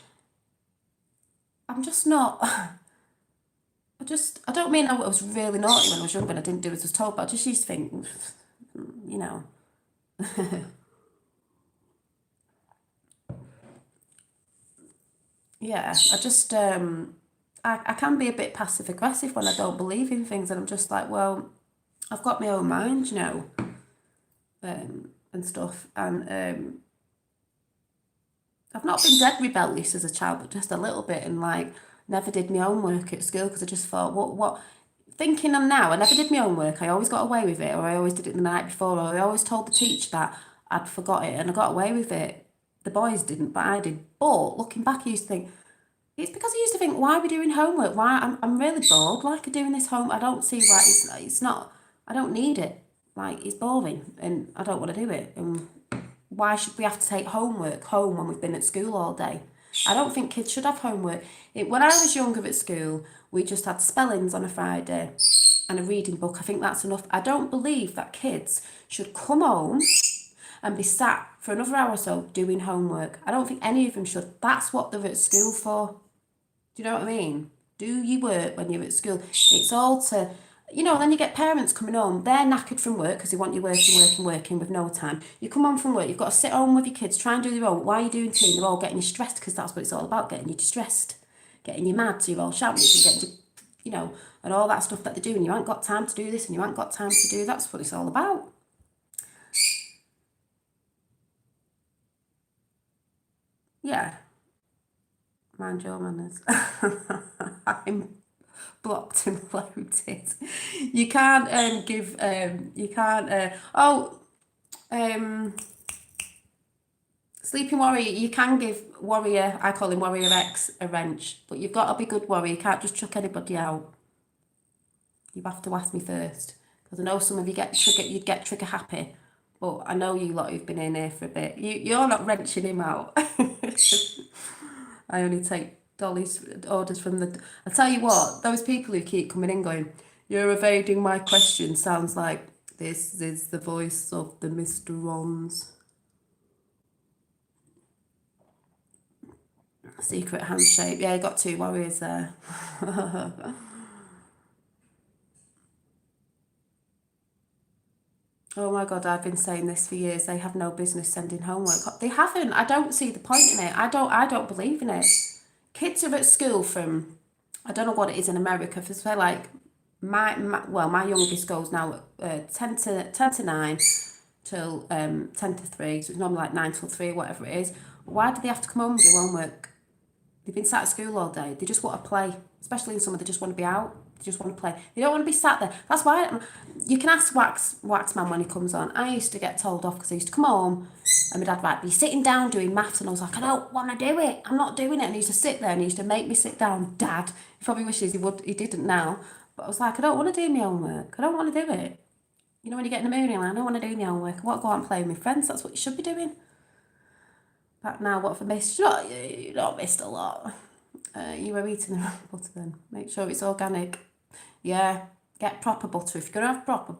I'm just not, I don't mean I was really naughty when I was younger and I didn't do as I was told, but I just used to think, yeah, I just, I can be a bit passive aggressive when I don't believe in things, and I'm just like, well, I've got my own mind, and stuff, and I've not been dead rebellious as a child, but just a little bit, and like never did my homework at school because I just thought, what? Thinking on now, I never did my homework. I always got away with it, or I always did it the night before, or I always told the teacher that I'd forgot it, and I got away with it. The boys didn't, but I did. But looking back, I used to think, it's because I used to think, why are we doing homework? Why I'm really bored. Like doing this home, I don't see why it's not. I don't need it. Like it's boring, and I don't want to do it. And why should we have to take homework home when we've been at school all day? I don't think kids should have homework. When I was younger at school, we just had spellings on a Friday, and a reading book. I think that's enough. I don't believe that kids should come home and be sat for another hour or so doing homework. I don't think any of them should. That's what they're at school for. Do you know what I mean? Do your work when you're at school. It's all to, then you get parents coming home. They're knackered from work because they want you working with no time. You come home from work, you've got to sit home with your kids, try and do their own. Why are you doing tea? And they're all getting you stressed because that's what it's all about, getting you distressed, getting you mad, so you're all shouting and getting you, and all that stuff that they're doing. You haven't got time to do this and you haven't got time to do that. That's what it's all about. Yeah. Mind your manners. I'm blocked and loaded. You can't give you can't Sleeping Warrior, you can give Warrior, I call him Warrior X, a wrench, but you've got to be good Warrior. You can't just chuck anybody out. You have to ask me first, because I know some of you you'd get trigger happy, but I know you lot who've been in here for a bit. You're not wrenching him out. I only take Dolly's orders from the. I tell you what, those people who keep coming in going, "You're evading my question," sounds like this is the voice of the Mr. Rons. Secret handshake. Yeah, you got 2 warriors there. Oh my God, I've been saying this for years. They have no business sending homework. They haven't. I don't see the point in it. I don't believe in it. Kids are at school from, I don't know what it is in America. For say like my youngest goes now 10 to 9 till 10 to 3. So it's normally like 9 till 3 or whatever it is. Why do they have to come home and do homework? They've been sat at school all day. They just want to play, especially in summer. They just want to be out. They just want to play. They don't want to be sat there. That's why you can ask Waxman when he comes on. I used to get told off because I used to come home and my dad, right, be sitting down doing maths, and I was like, I don't want to do it. I'm not doing it. And he used to sit there and he used to make me sit down. Dad, he probably wishes he didn't now. But I was like, I don't want to do my homework. I don't want to do it. When you get in the mood, you're like, I don't want to do my homework. I want to go out and play with my friends. That's what you should be doing. But now, what have I missed? You not missed a lot. You were eating the wrong butter then. Make sure it's organic. Yeah, get proper butter. If you're going to have proper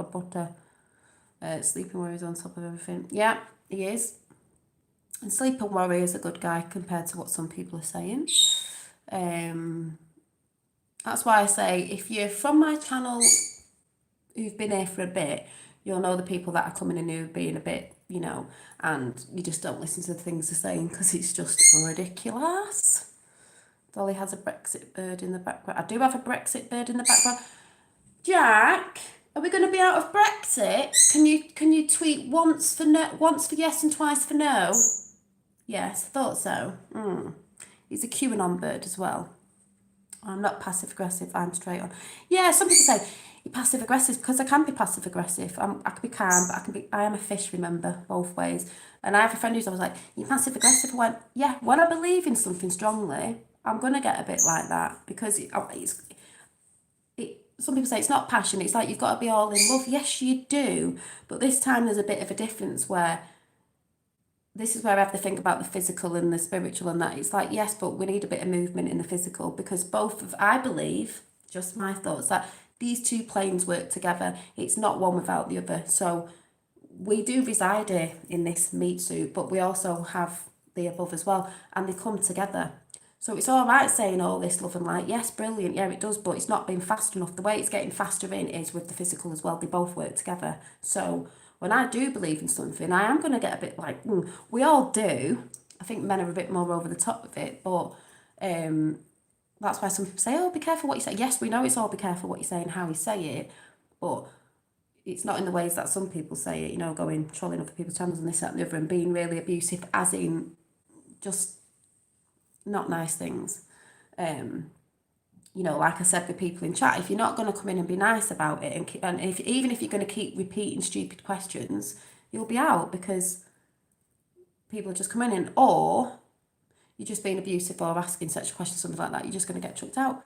butter. Sleeping Warrior's on top of everything. Yeah, he is. And Sleeping Warrior's a good guy compared to what some people are saying. That's why I say, if you're from my channel who've been here for a bit, you'll know the people that are coming in who are being a bit, and you just don't listen to the things they're saying because it's just ridiculous. Dolly has a Brexit bird in the background. I do have a Brexit bird in the background. Jack, are we going to be out of Brexit? Can you tweet once for yes and twice for no? Yes, I thought so. He's a QAnon bird as well. I'm not passive aggressive. I'm straight on. Yeah, some people say you're passive aggressive because I can be passive aggressive. I can be calm, but I am a fish. Remember, both ways. And I have a friend who's always like, "You're passive aggressive." I went, yeah. When I believe in something strongly, I'm gonna get a bit like that because some people say it's not passion. It's like you've got to be all in love. Yes, you do, but this time there's a bit of a difference where. This is where I have to think about the physical and the spiritual and that. It's like, yes, but we need a bit of movement in the physical because I believe, just my thoughts, that these 2 planes work together. It's not one without the other. So we do reside here in this meat suit, but we also have the above as well, and they come together. So it's all right saying all this love and light. Yes, brilliant. Yeah, it does, but it's not been fast enough. The way it's getting faster in is with the physical as well. They both work together. So when I do believe in something, I am going to get a bit like, we all do. I think men are a bit more over the top with it, but that's why some people say, oh, be careful what you say. Yes, we know it's all be careful what you say and how you say it, but it's not in the ways that some people say it, going, trolling other people's channels and this, that and the other and being really abusive, as in just not nice things. Like I said with people in chat, if you're not going to come in and be nice about it, and even if you're going to keep repeating stupid questions, you'll be out because people are just coming in, or you're just being abusive or asking such questions, something like that. You're just going to get chucked out.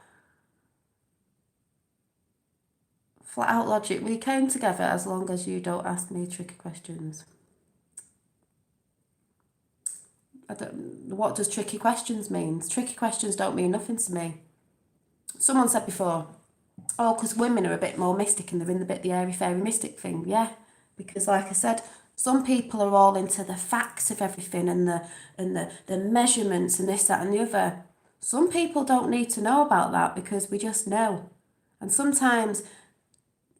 Flat out logic. We came together as long as you don't ask me tricky questions. What does tricky questions mean? Tricky questions don't mean nothing to me. Someone said before, Oh, because women are a bit more mystic and they're in the airy fairy mystic thing. Yeah, because like I said, some people are all into the facts of everything and the measurements and this, that, and the other. Some people don't need to know about that because we just know. And sometimes,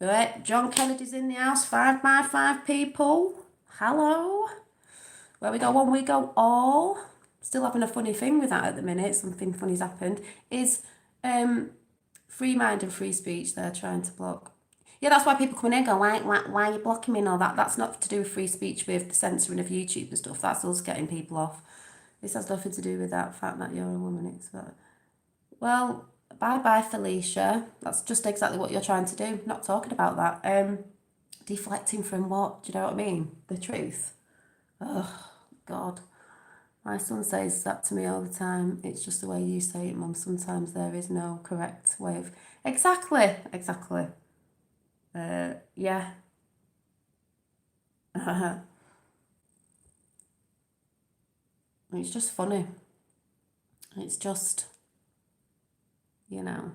right, John Kennedy's in the house, 5 by 5 people. Hello. Where we go one, we go all. Still having a funny thing with that at the minute. Something funny's happened. Is free mind and free speech they're trying to block. Yeah, that's why people come in and go, why are you blocking me and all that? That's not to do with free speech with the censoring of YouTube and stuff. That's us getting people off. This has nothing to do with that fact that you're a woman. It's well, bye Felicia. That's just exactly what you're trying to do. Not talking about that. Deflecting from what? Do you know what I mean? The truth. Oh, God. My son says that to me all the time. It's just the way you say it, Mum. Sometimes there is no correct way of... Exactly. Yeah. It's just funny. It's just, you know.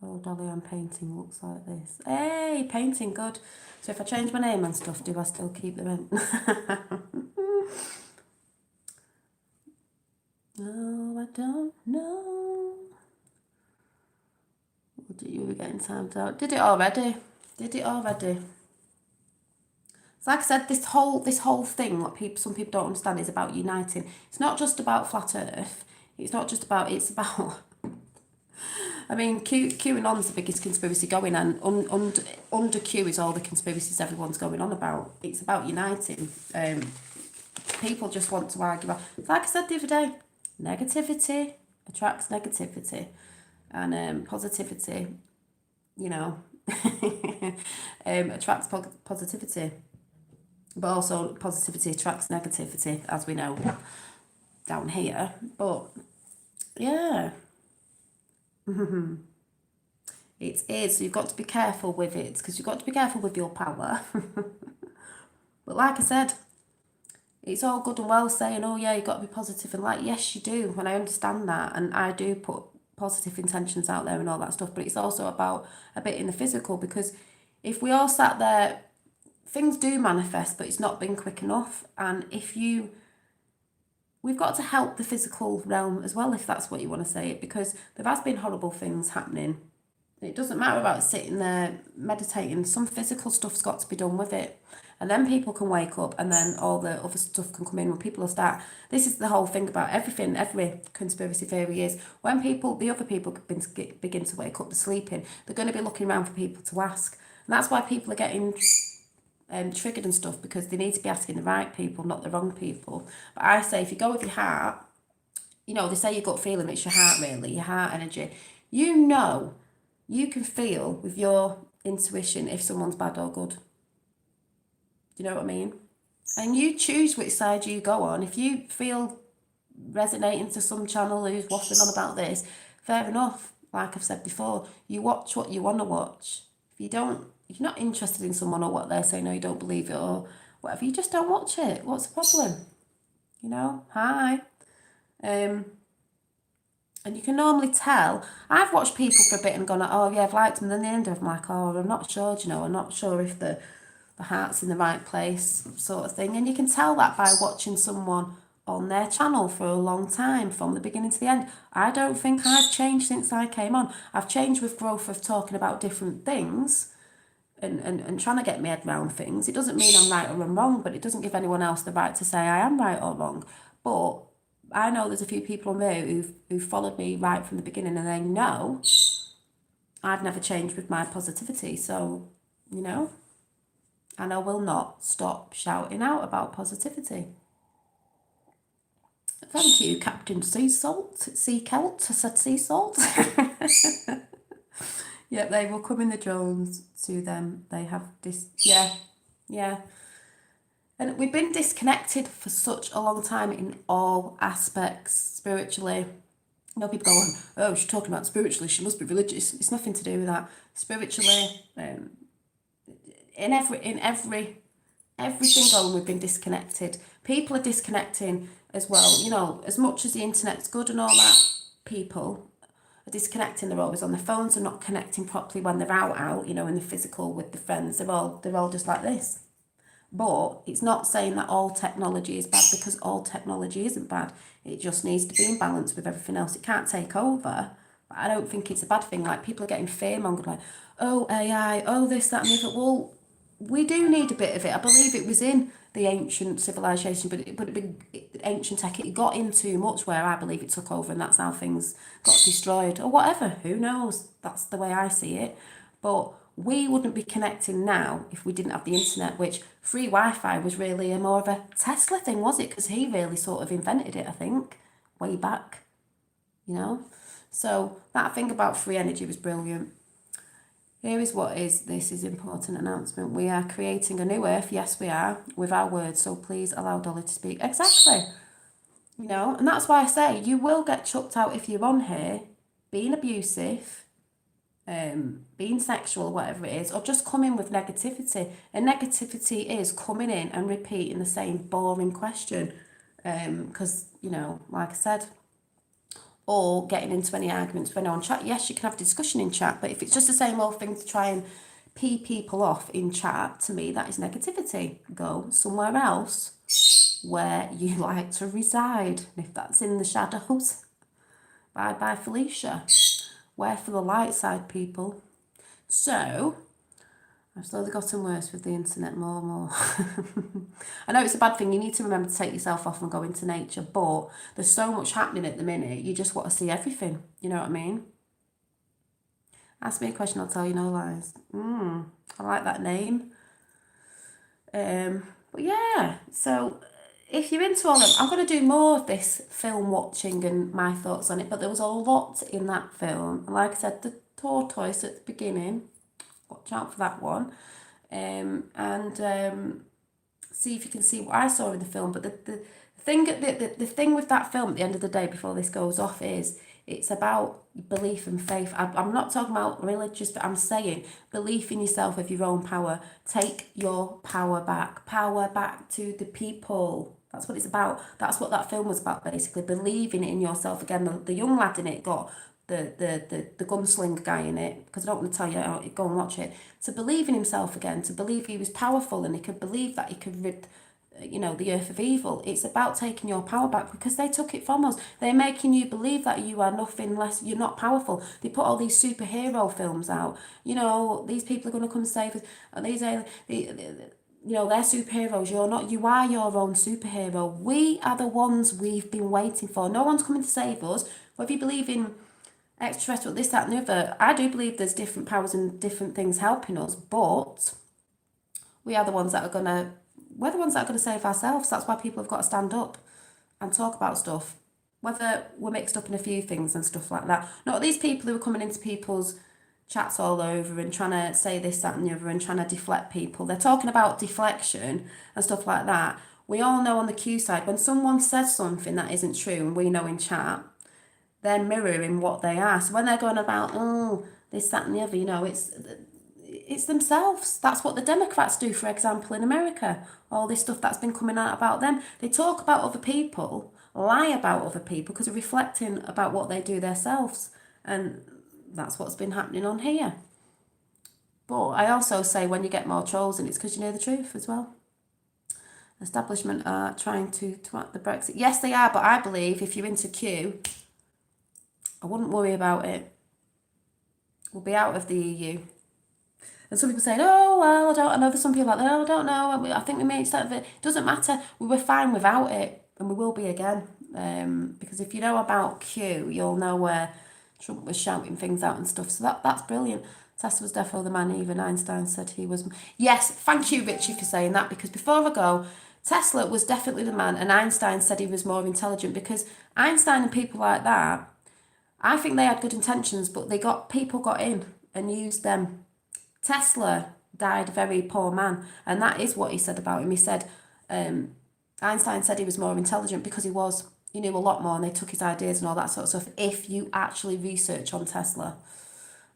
Oh, Dolly, I'm painting looks like this. Hey, painting, good. So if I change my name and stuff, do I still keep the rent? No, I don't know. You were getting timed out. Did it already? So like I said, this whole thing, what some people don't understand, is about uniting. It's not just about flat Earth. It's about. I mean, QAnon's the biggest conspiracy going, and under Q is all the conspiracies everyone's going on about. It's about uniting. People just want to argue about. Like I said the other day, negativity attracts negativity, and positivity, you know, attracts positivity. But also positivity attracts negativity, as we know down here. But yeah. It is. So you've got to be careful with it, because you've got to be careful with your power. But like I said, it's all good and well saying, oh yeah, you've got to be positive, and like, yes, you do, and I understand that, and I do put positive intentions out there and all that stuff, but it's also about a bit in the physical, because if we all sat there, things do manifest, but it's not been quick enough, and we've got to help the physical realm as well, if that's what you want to say it, because there has been horrible things happening. It doesn't matter about sitting there meditating. Some physical stuff's got to be done with it. And then people can wake up, and then all the other stuff can come in when people will start. This is the whole thing about everything, every conspiracy theory is when the other people begin to wake up, they're sleeping, they're going to be looking around for people to ask. And that's why people are getting triggered and stuff, because they need to be asking the right people, not the wrong people. But I say, if you go with your heart, you know, they say your gut feeling, it's your heart really, your heart energy. You can feel with your intuition if someone's bad or good. Do you know what I mean? And you choose which side you go on. If you feel resonating to some channel who's waffling on about this, fair enough. Like I've said before, you watch what you want to watch. If you're not interested in someone or what they're saying, or you don't believe it or whatever, you just don't watch it. What's the problem? You know? Hi. And you can normally tell. I've watched people for a bit and gone, oh yeah, I've liked them. And then the end of them, like, oh, I'm not sure, I'm not sure if the heart's in the right place, sort of thing. And you can tell that by watching someone on their channel for a long time, from the beginning to the end. I don't think I've changed since I came on. I've changed with growth of talking about different things and trying to get my head around things. It doesn't mean I'm right or I'm wrong, but it doesn't give anyone else the right to say I am right or wrong. But I know there's a few people on there who've followed me right from the beginning, and they know I've never changed with my positivity. So, you know, and I will not stop shouting out about positivity. Thank you, Captain Sea Salt. Sea Kelt. I said sea salt. Yep, they will come in the drones to them. They have this. Yeah. And we've been disconnected for such a long time in all aspects, spiritually. You know, people go on, oh, she's talking about spiritually, she must be religious. It's nothing to do with that. Spiritually, in everything going, we've been disconnected. People are disconnecting as well. You know, as much as the internet's good and all that, people are disconnecting. They're always on their phones and not connecting properly when they're out, you know, in the physical with the friends. They're all just like this. But it's not saying that all technology is bad, because all technology isn't bad. It just needs to be in balance with everything else. It can't take over. But I don't think it's a bad thing. Like, people are getting fearmongering, like, oh, AI, oh, this, that, and the other. Well, we do need a bit of it. I believe it was in the ancient civilization, ancient tech, it got in too much where I believe it took over, and that's how things got destroyed or whatever. Who knows? That's the way I see it. But we wouldn't be connecting now if we didn't have the internet, which free Wi-Fi was really a more of a Tesla thing, was it? Because he really sort of invented it, I think, way back, you know? So that thing about free energy was brilliant. Here is what this is important announcement. We are creating a new earth. Yes, we are, with our words. So please allow Dolly to speak. Exactly. You know, and that's why I say you will get chucked out if you're on here being abusive, being sexual, whatever it is, or just coming with negativity. And negativity is coming in and repeating the same boring question. Because, you know, like I said, or getting into any arguments when on chat. Yes, you can have a discussion in chat, but if it's just the same old thing to try and pee people off in chat, to me, that is negativity. Go somewhere else where you like to reside. And if that's in the shadows, bye bye, Felicia. We're for the light side, people. So, I've slowly gotten worse with the internet more and more. I know it's a bad thing. You need to remember to take yourself off and go into nature, but there's so much happening at the minute. You just want to see everything. You know what I mean? Ask me a question, I'll tell you no lies. I like that name. But yeah, so if you're into all of them, I'm going to do more of this film watching and my thoughts on it, but there was a lot in that film. Like I said, the tortoise at the beginning, watch out for that one, and see if you can see what I saw in the film. But the thing with that film at the end of the day, before this goes off, is it's about belief and faith. I'm not talking about religious, but I'm saying belief in yourself, of your own power. Take your power back to the people. That's what it's about. That's what that film was about, basically, believing in yourself again. The young lad in it got the gunsling guy in it, because I don't want to tell you, go and watch it, to believe in himself again, to believe he was powerful and he could believe that he could rid, you know, the earth of evil. It's about taking your power back, because they took it from us. They're making you believe that you are nothing less, you're not powerful. They put all these superhero films out, you know, these people are going to come save us, and you know, they're superheroes. You're not. You are your own superhero. We are the ones we've been waiting for. No one's coming to save us. Whether you believe in extraterrestrial, this, that, and the other, I do believe there's different powers and different things helping us, but we are the ones that are gonna. We're the ones that are gonna save ourselves. That's why people have got to stand up and talk about stuff, whether we're mixed up in a few things and stuff like that. Not these people who are coming into people's chats all over and trying to say this, that, and the other, and trying to deflect people. They're talking about deflection and stuff like that. We all know on the Q side, when someone says something that isn't true, and we know in chat, they're mirroring what they are. So when they're going about, oh, this, that, and the other, you know, it's themselves. That's what the Democrats do, for example, in America. All this stuff that's been coming out about them. They talk about other people, lie about other people, because they're reflecting about what they do themselves. And that's what's been happening on here. But I also say, when you get more trolls, and it's because you know the truth as well. Establishment are trying to twat the Brexit. Yes, they are, but I believe if you're into Q, I wouldn't worry about it. We'll be out of the EU. And some people say, oh, well, I don't know. There's some people like that, oh, I don't know. I think we may instead of it. It doesn't matter. We were fine without it, and we will be again. Because if you know about Q, you'll know where Trump was shouting things out and stuff. So that's brilliant. Tesla was definitely the man. Even Einstein said he was. Yes, thank you, Richie, for saying that. Because before I go, Tesla was definitely the man, and Einstein said he was more intelligent, because Einstein and people like that, I think they had good intentions, but people got in and used them. Tesla died a very poor man, and that is what he said about him. He said, Einstein said he was more intelligent because he knew a lot more, and they took his ideas and all that sort of stuff. If you actually research on Tesla,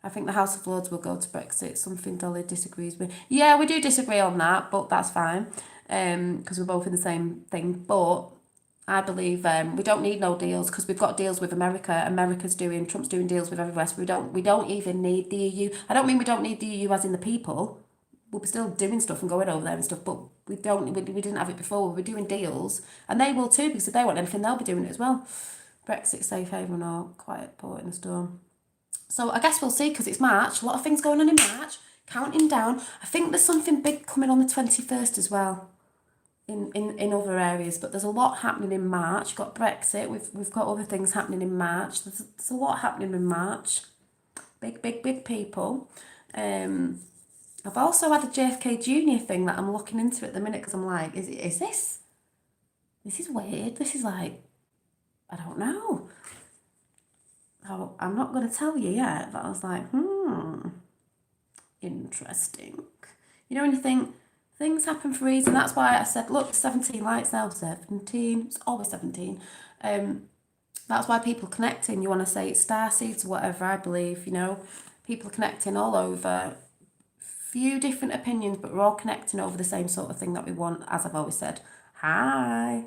I think the House of Lords will go to Brexit. Something Dolly disagrees with. Yeah, we do disagree on that, but that's fine, because we're both in the same thing. But I believe we don't need no deals because we've got deals with America. Trump's doing deals with everywhere. So we don't even need the EU. I don't mean we don't need the EU as in the people. We'll be still doing stuff and going over there and stuff, but we didn't have it before. We were doing deals, and they will too because if they want anything, they'll be doing it as well. Brexit safe haven or quiet port in the storm. So I guess we'll see because it's March. A lot of things going on in March. Counting down. I think there's something big coming on the 21st as well. In other areas, but there's a lot happening in March. You've got Brexit, we've got other things happening in March. There's a lot happening in March. Big people. I've also had a JFK Jr. thing that I'm looking into at the minute because I'm like, is this is weird. This is like, I don't know. I'm not going to tell you yet, but I was like, interesting. You know when you think, things happen for a reason. That's why I said, look, 17 likes now, 17. It's always 17. That's why people connecting. You want to say it's starseeds or whatever, I believe, you know. People are connecting all over. Few different opinions, but we're all connecting over the same sort of thing that we want, as I've always said. Hi.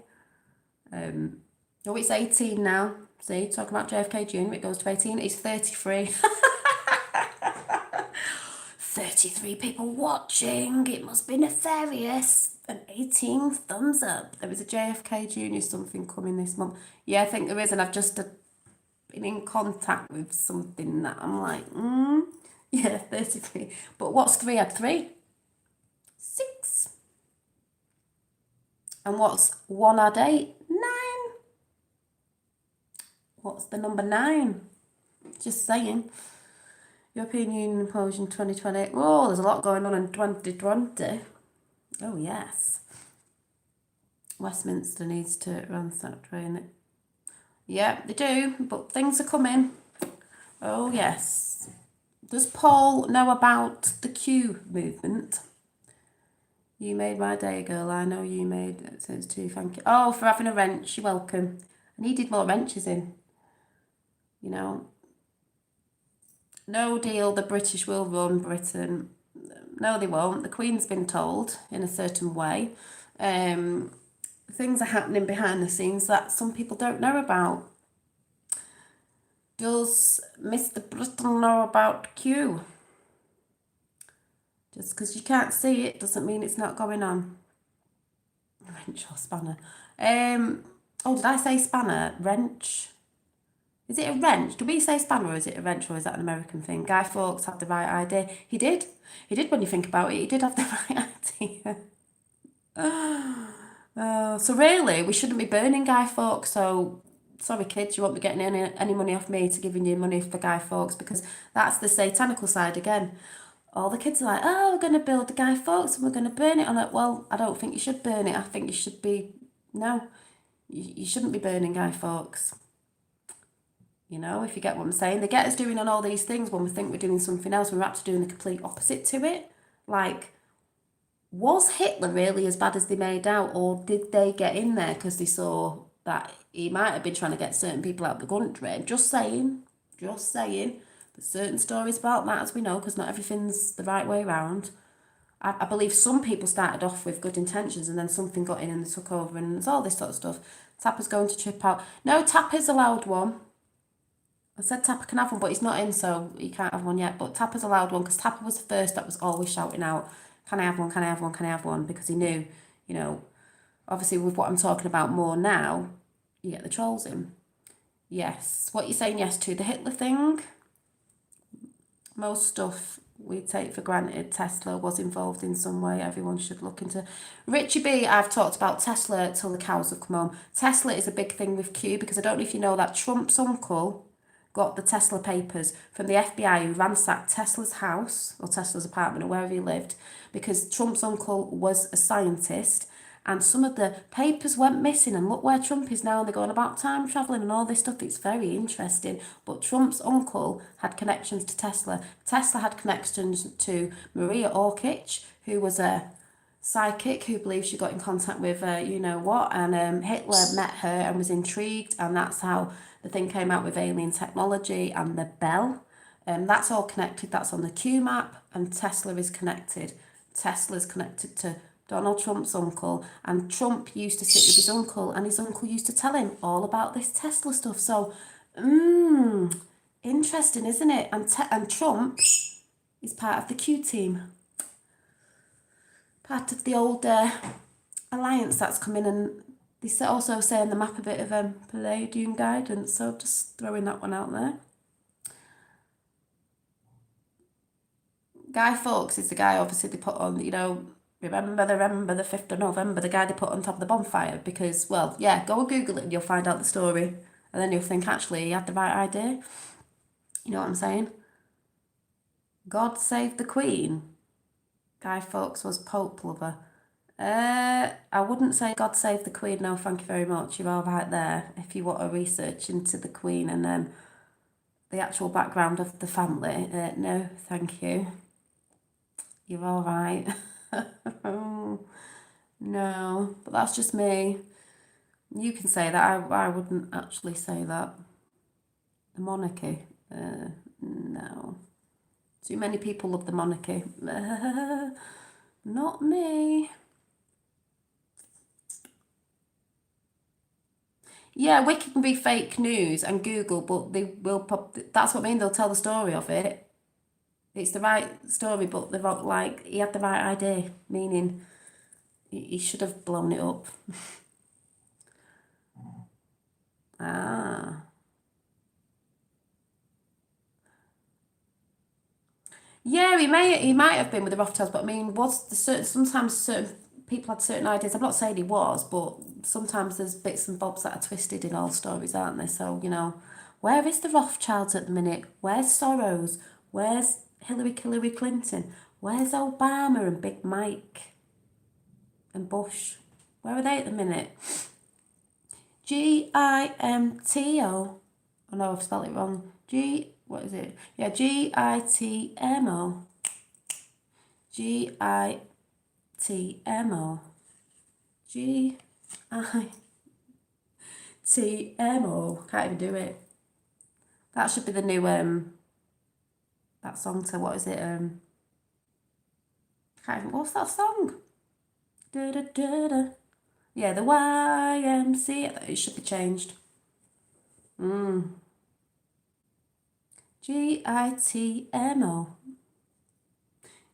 Oh, it's 18 now. See, talking about JFK Jr., it goes to 18. It's 33. 33 people watching. It must be nefarious. An 18 thumbs up. There was a JFK Jr. something coming this month. Yeah, I think there is, and I've just been in contact with something that I'm like, yeah, 33. But what's 3? Add 3? 6. And what's 1 add 8? 9. What's the number 9? Just saying. European Union implosion 2020. Oh, there's a lot going on in 2020. Oh, yes. Westminster needs to ransack train. Yeah, they do, but things are coming. Oh, yes. Does Paul know about the Q movement? You made my day, girl. I know you made it since too. Thank you. Oh, for having a wrench. You're welcome. I needed more wrenches in. You know. No deal, the British will run Britain. No, they won't. The Queen's been told in a certain way. Things are happening behind the scenes that some people don't know about. Does Mr. Britain know about Q? Just because you can't see it doesn't mean it's not going on. Wrench or spanner? Oh, did I say spanner? Wrench? Is it a wrench? Do we say spanner or is it a wrench or is that an American thing? Guy Fawkes had the right idea. He did. He did when you think about it. He did have the right idea. So really, we shouldn't be burning Guy Fawkes. So, sorry kids, you won't be getting any money off me to giving you money for Guy Fawkes because that's the satanical side again. All the kids are like, oh, we're going to build the Guy Fawkes and we're going to burn it. I'm like, well, I don't think you should burn it. I think you should be, no, you shouldn't be burning Guy Fawkes. You know, if you get what I'm saying. They get us doing on all these things when we think we're doing something else. We're actually doing the complete opposite to it. Like, was Hitler really as bad as they made out? Or did they get in there because they saw that he might have been trying to get certain people out of the country? Just saying. There's certain stories about that, as we know, because not everything's the right way around. I believe some people started off with good intentions and then something got in and they took over and it's all this sort of stuff. Tapper's going to trip out. No, Tapper's allowed one. I said Tapper can have one, but he's not in, so he can't have one yet. But Tapper's allowed one because Tapper was the first that was always shouting out, can I have one, can I have one, can I have one? Because he knew, you know, obviously with what I'm talking about more now, you get the trolls in. Yes. What you're saying yes to, the Hitler thing? Most stuff we take for granted. Tesla was involved in some way. Everyone should look into. Richie B, I've talked about Tesla till the cows have come home. Tesla is a big thing with Q because I don't know if you know that Trump's uncle got the Tesla papers from the FBI who ransacked Tesla's house or Tesla's apartment or wherever he lived because Trump's uncle was a scientist and some of the papers went missing and look where Trump is now and they're going about time travelling and all this stuff. It's very interesting. But Trump's uncle had connections to Tesla. Tesla had connections to Maria Orkic, who was a psychic who believes she got in contact with you know what, and Hitler met her and was intrigued, and that's how the thing came out with alien technology and the bell. That's all connected. That's on the Q map, and Tesla is connected. Tesla's connected to Donald Trump's uncle, and Trump used to sit with his uncle, and his uncle used to tell him all about this Tesla stuff. So, interesting, isn't it? And Trump is part of the Q team, part of the old alliance that's coming, and they also say in the map a bit of Palladian guidance. So just throwing that one out there. Guy Fawkes is the guy, obviously, they put on, remember the 5th of November, the guy they put on top of the bonfire, because, well, yeah, go and Google it and you'll find out the story. And then you'll think, actually, he had the right idea. You know what I'm saying? God save the Queen. Guy Fawkes was Pope lover. I wouldn't say God save the Queen, no, thank you very much. You're all right there. If you want to research into the Queen and the actual background of the family, no, thank you. You're all right. No, but that's just me. You can say that. I wouldn't actually say that. The monarchy. No. Too many people love the monarchy. Not me. Yeah, Wiki can be fake news and Google, but they will that's what I mean, they'll tell the story of it. It's the right story, but they're like, he had the right idea, meaning he should have blown it up. Ah. Yeah, he might have been with the Rothschilds, but I mean, sometimes certain people had certain ideas. I'm not saying he was, but sometimes there's bits and bobs that are twisted in all stories, aren't there? So, where is the Rothschilds at the minute? Where's Soros? Where's Hillary Clinton? Where's Obama and Big Mike and Bush? Where are they at the minute? GIMTO. Oh no, I've spelled it wrong. What is it? Yeah, GITMO. GITMO. GITMO. Can't even do it. That should be the new that song to, what is it? What's that song? Da, da, da, da. Yeah, the YMCA. It should be changed. GITMO.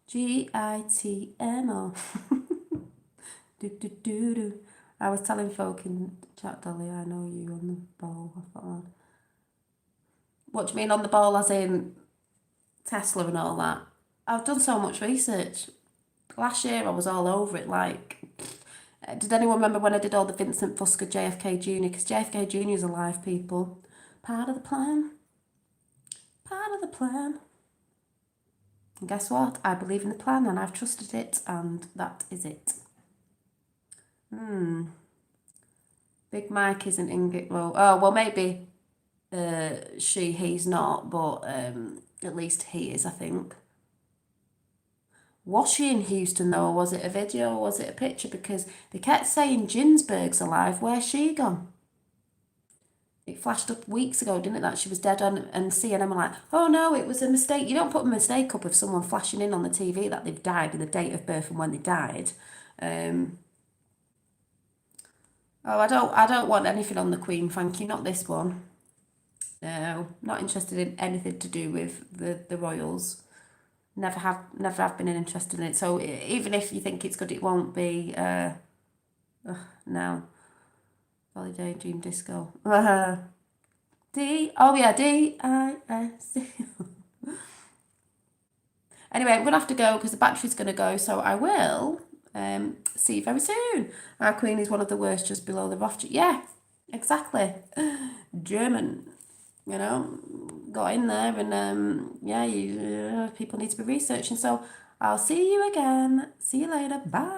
GITMO. Do, do, do, do. I was telling folk in chat, Dolly, I know you on the ball. I thought, what do you mean on the ball, as in Tesla and all that? I've done so much research. Last year I was all over it, like, did anyone remember when I did all the Vincent Fusca JFK Jr.? Because JFK Jr. is alive, people. Part of the plan. Part of the plan. And guess what? I believe in the plan and I've trusted it, and that is it. Big Mike isn't Ingrid. Well, maybe he's not, but at least he is, I think. Was she in Houston though, or was it a video, or was it a picture? Because they kept saying Ginsburg's alive. Where's she gone? It flashed up weeks ago, didn't it, that she was dead on, and CNN were like, oh no, it was a mistake. You don't put a mistake up of someone flashing in on the TV that they've died with the date of birth and when they died. I don't want anything on the Queen, thank you. Not this one. No, not interested in anything to do with the royals. Never have been interested in it. So even if you think it's good, it won't be. No. Holiday Dream Disco. D-I-S. Anyway, I'm going to have to go because the battery's going to go. So I will see you very soon. Our Queen is one of the worst, just below the Rothschild. Yeah, exactly. German, got in there, and people need to be researching. So I'll see you again. See you later. Bye.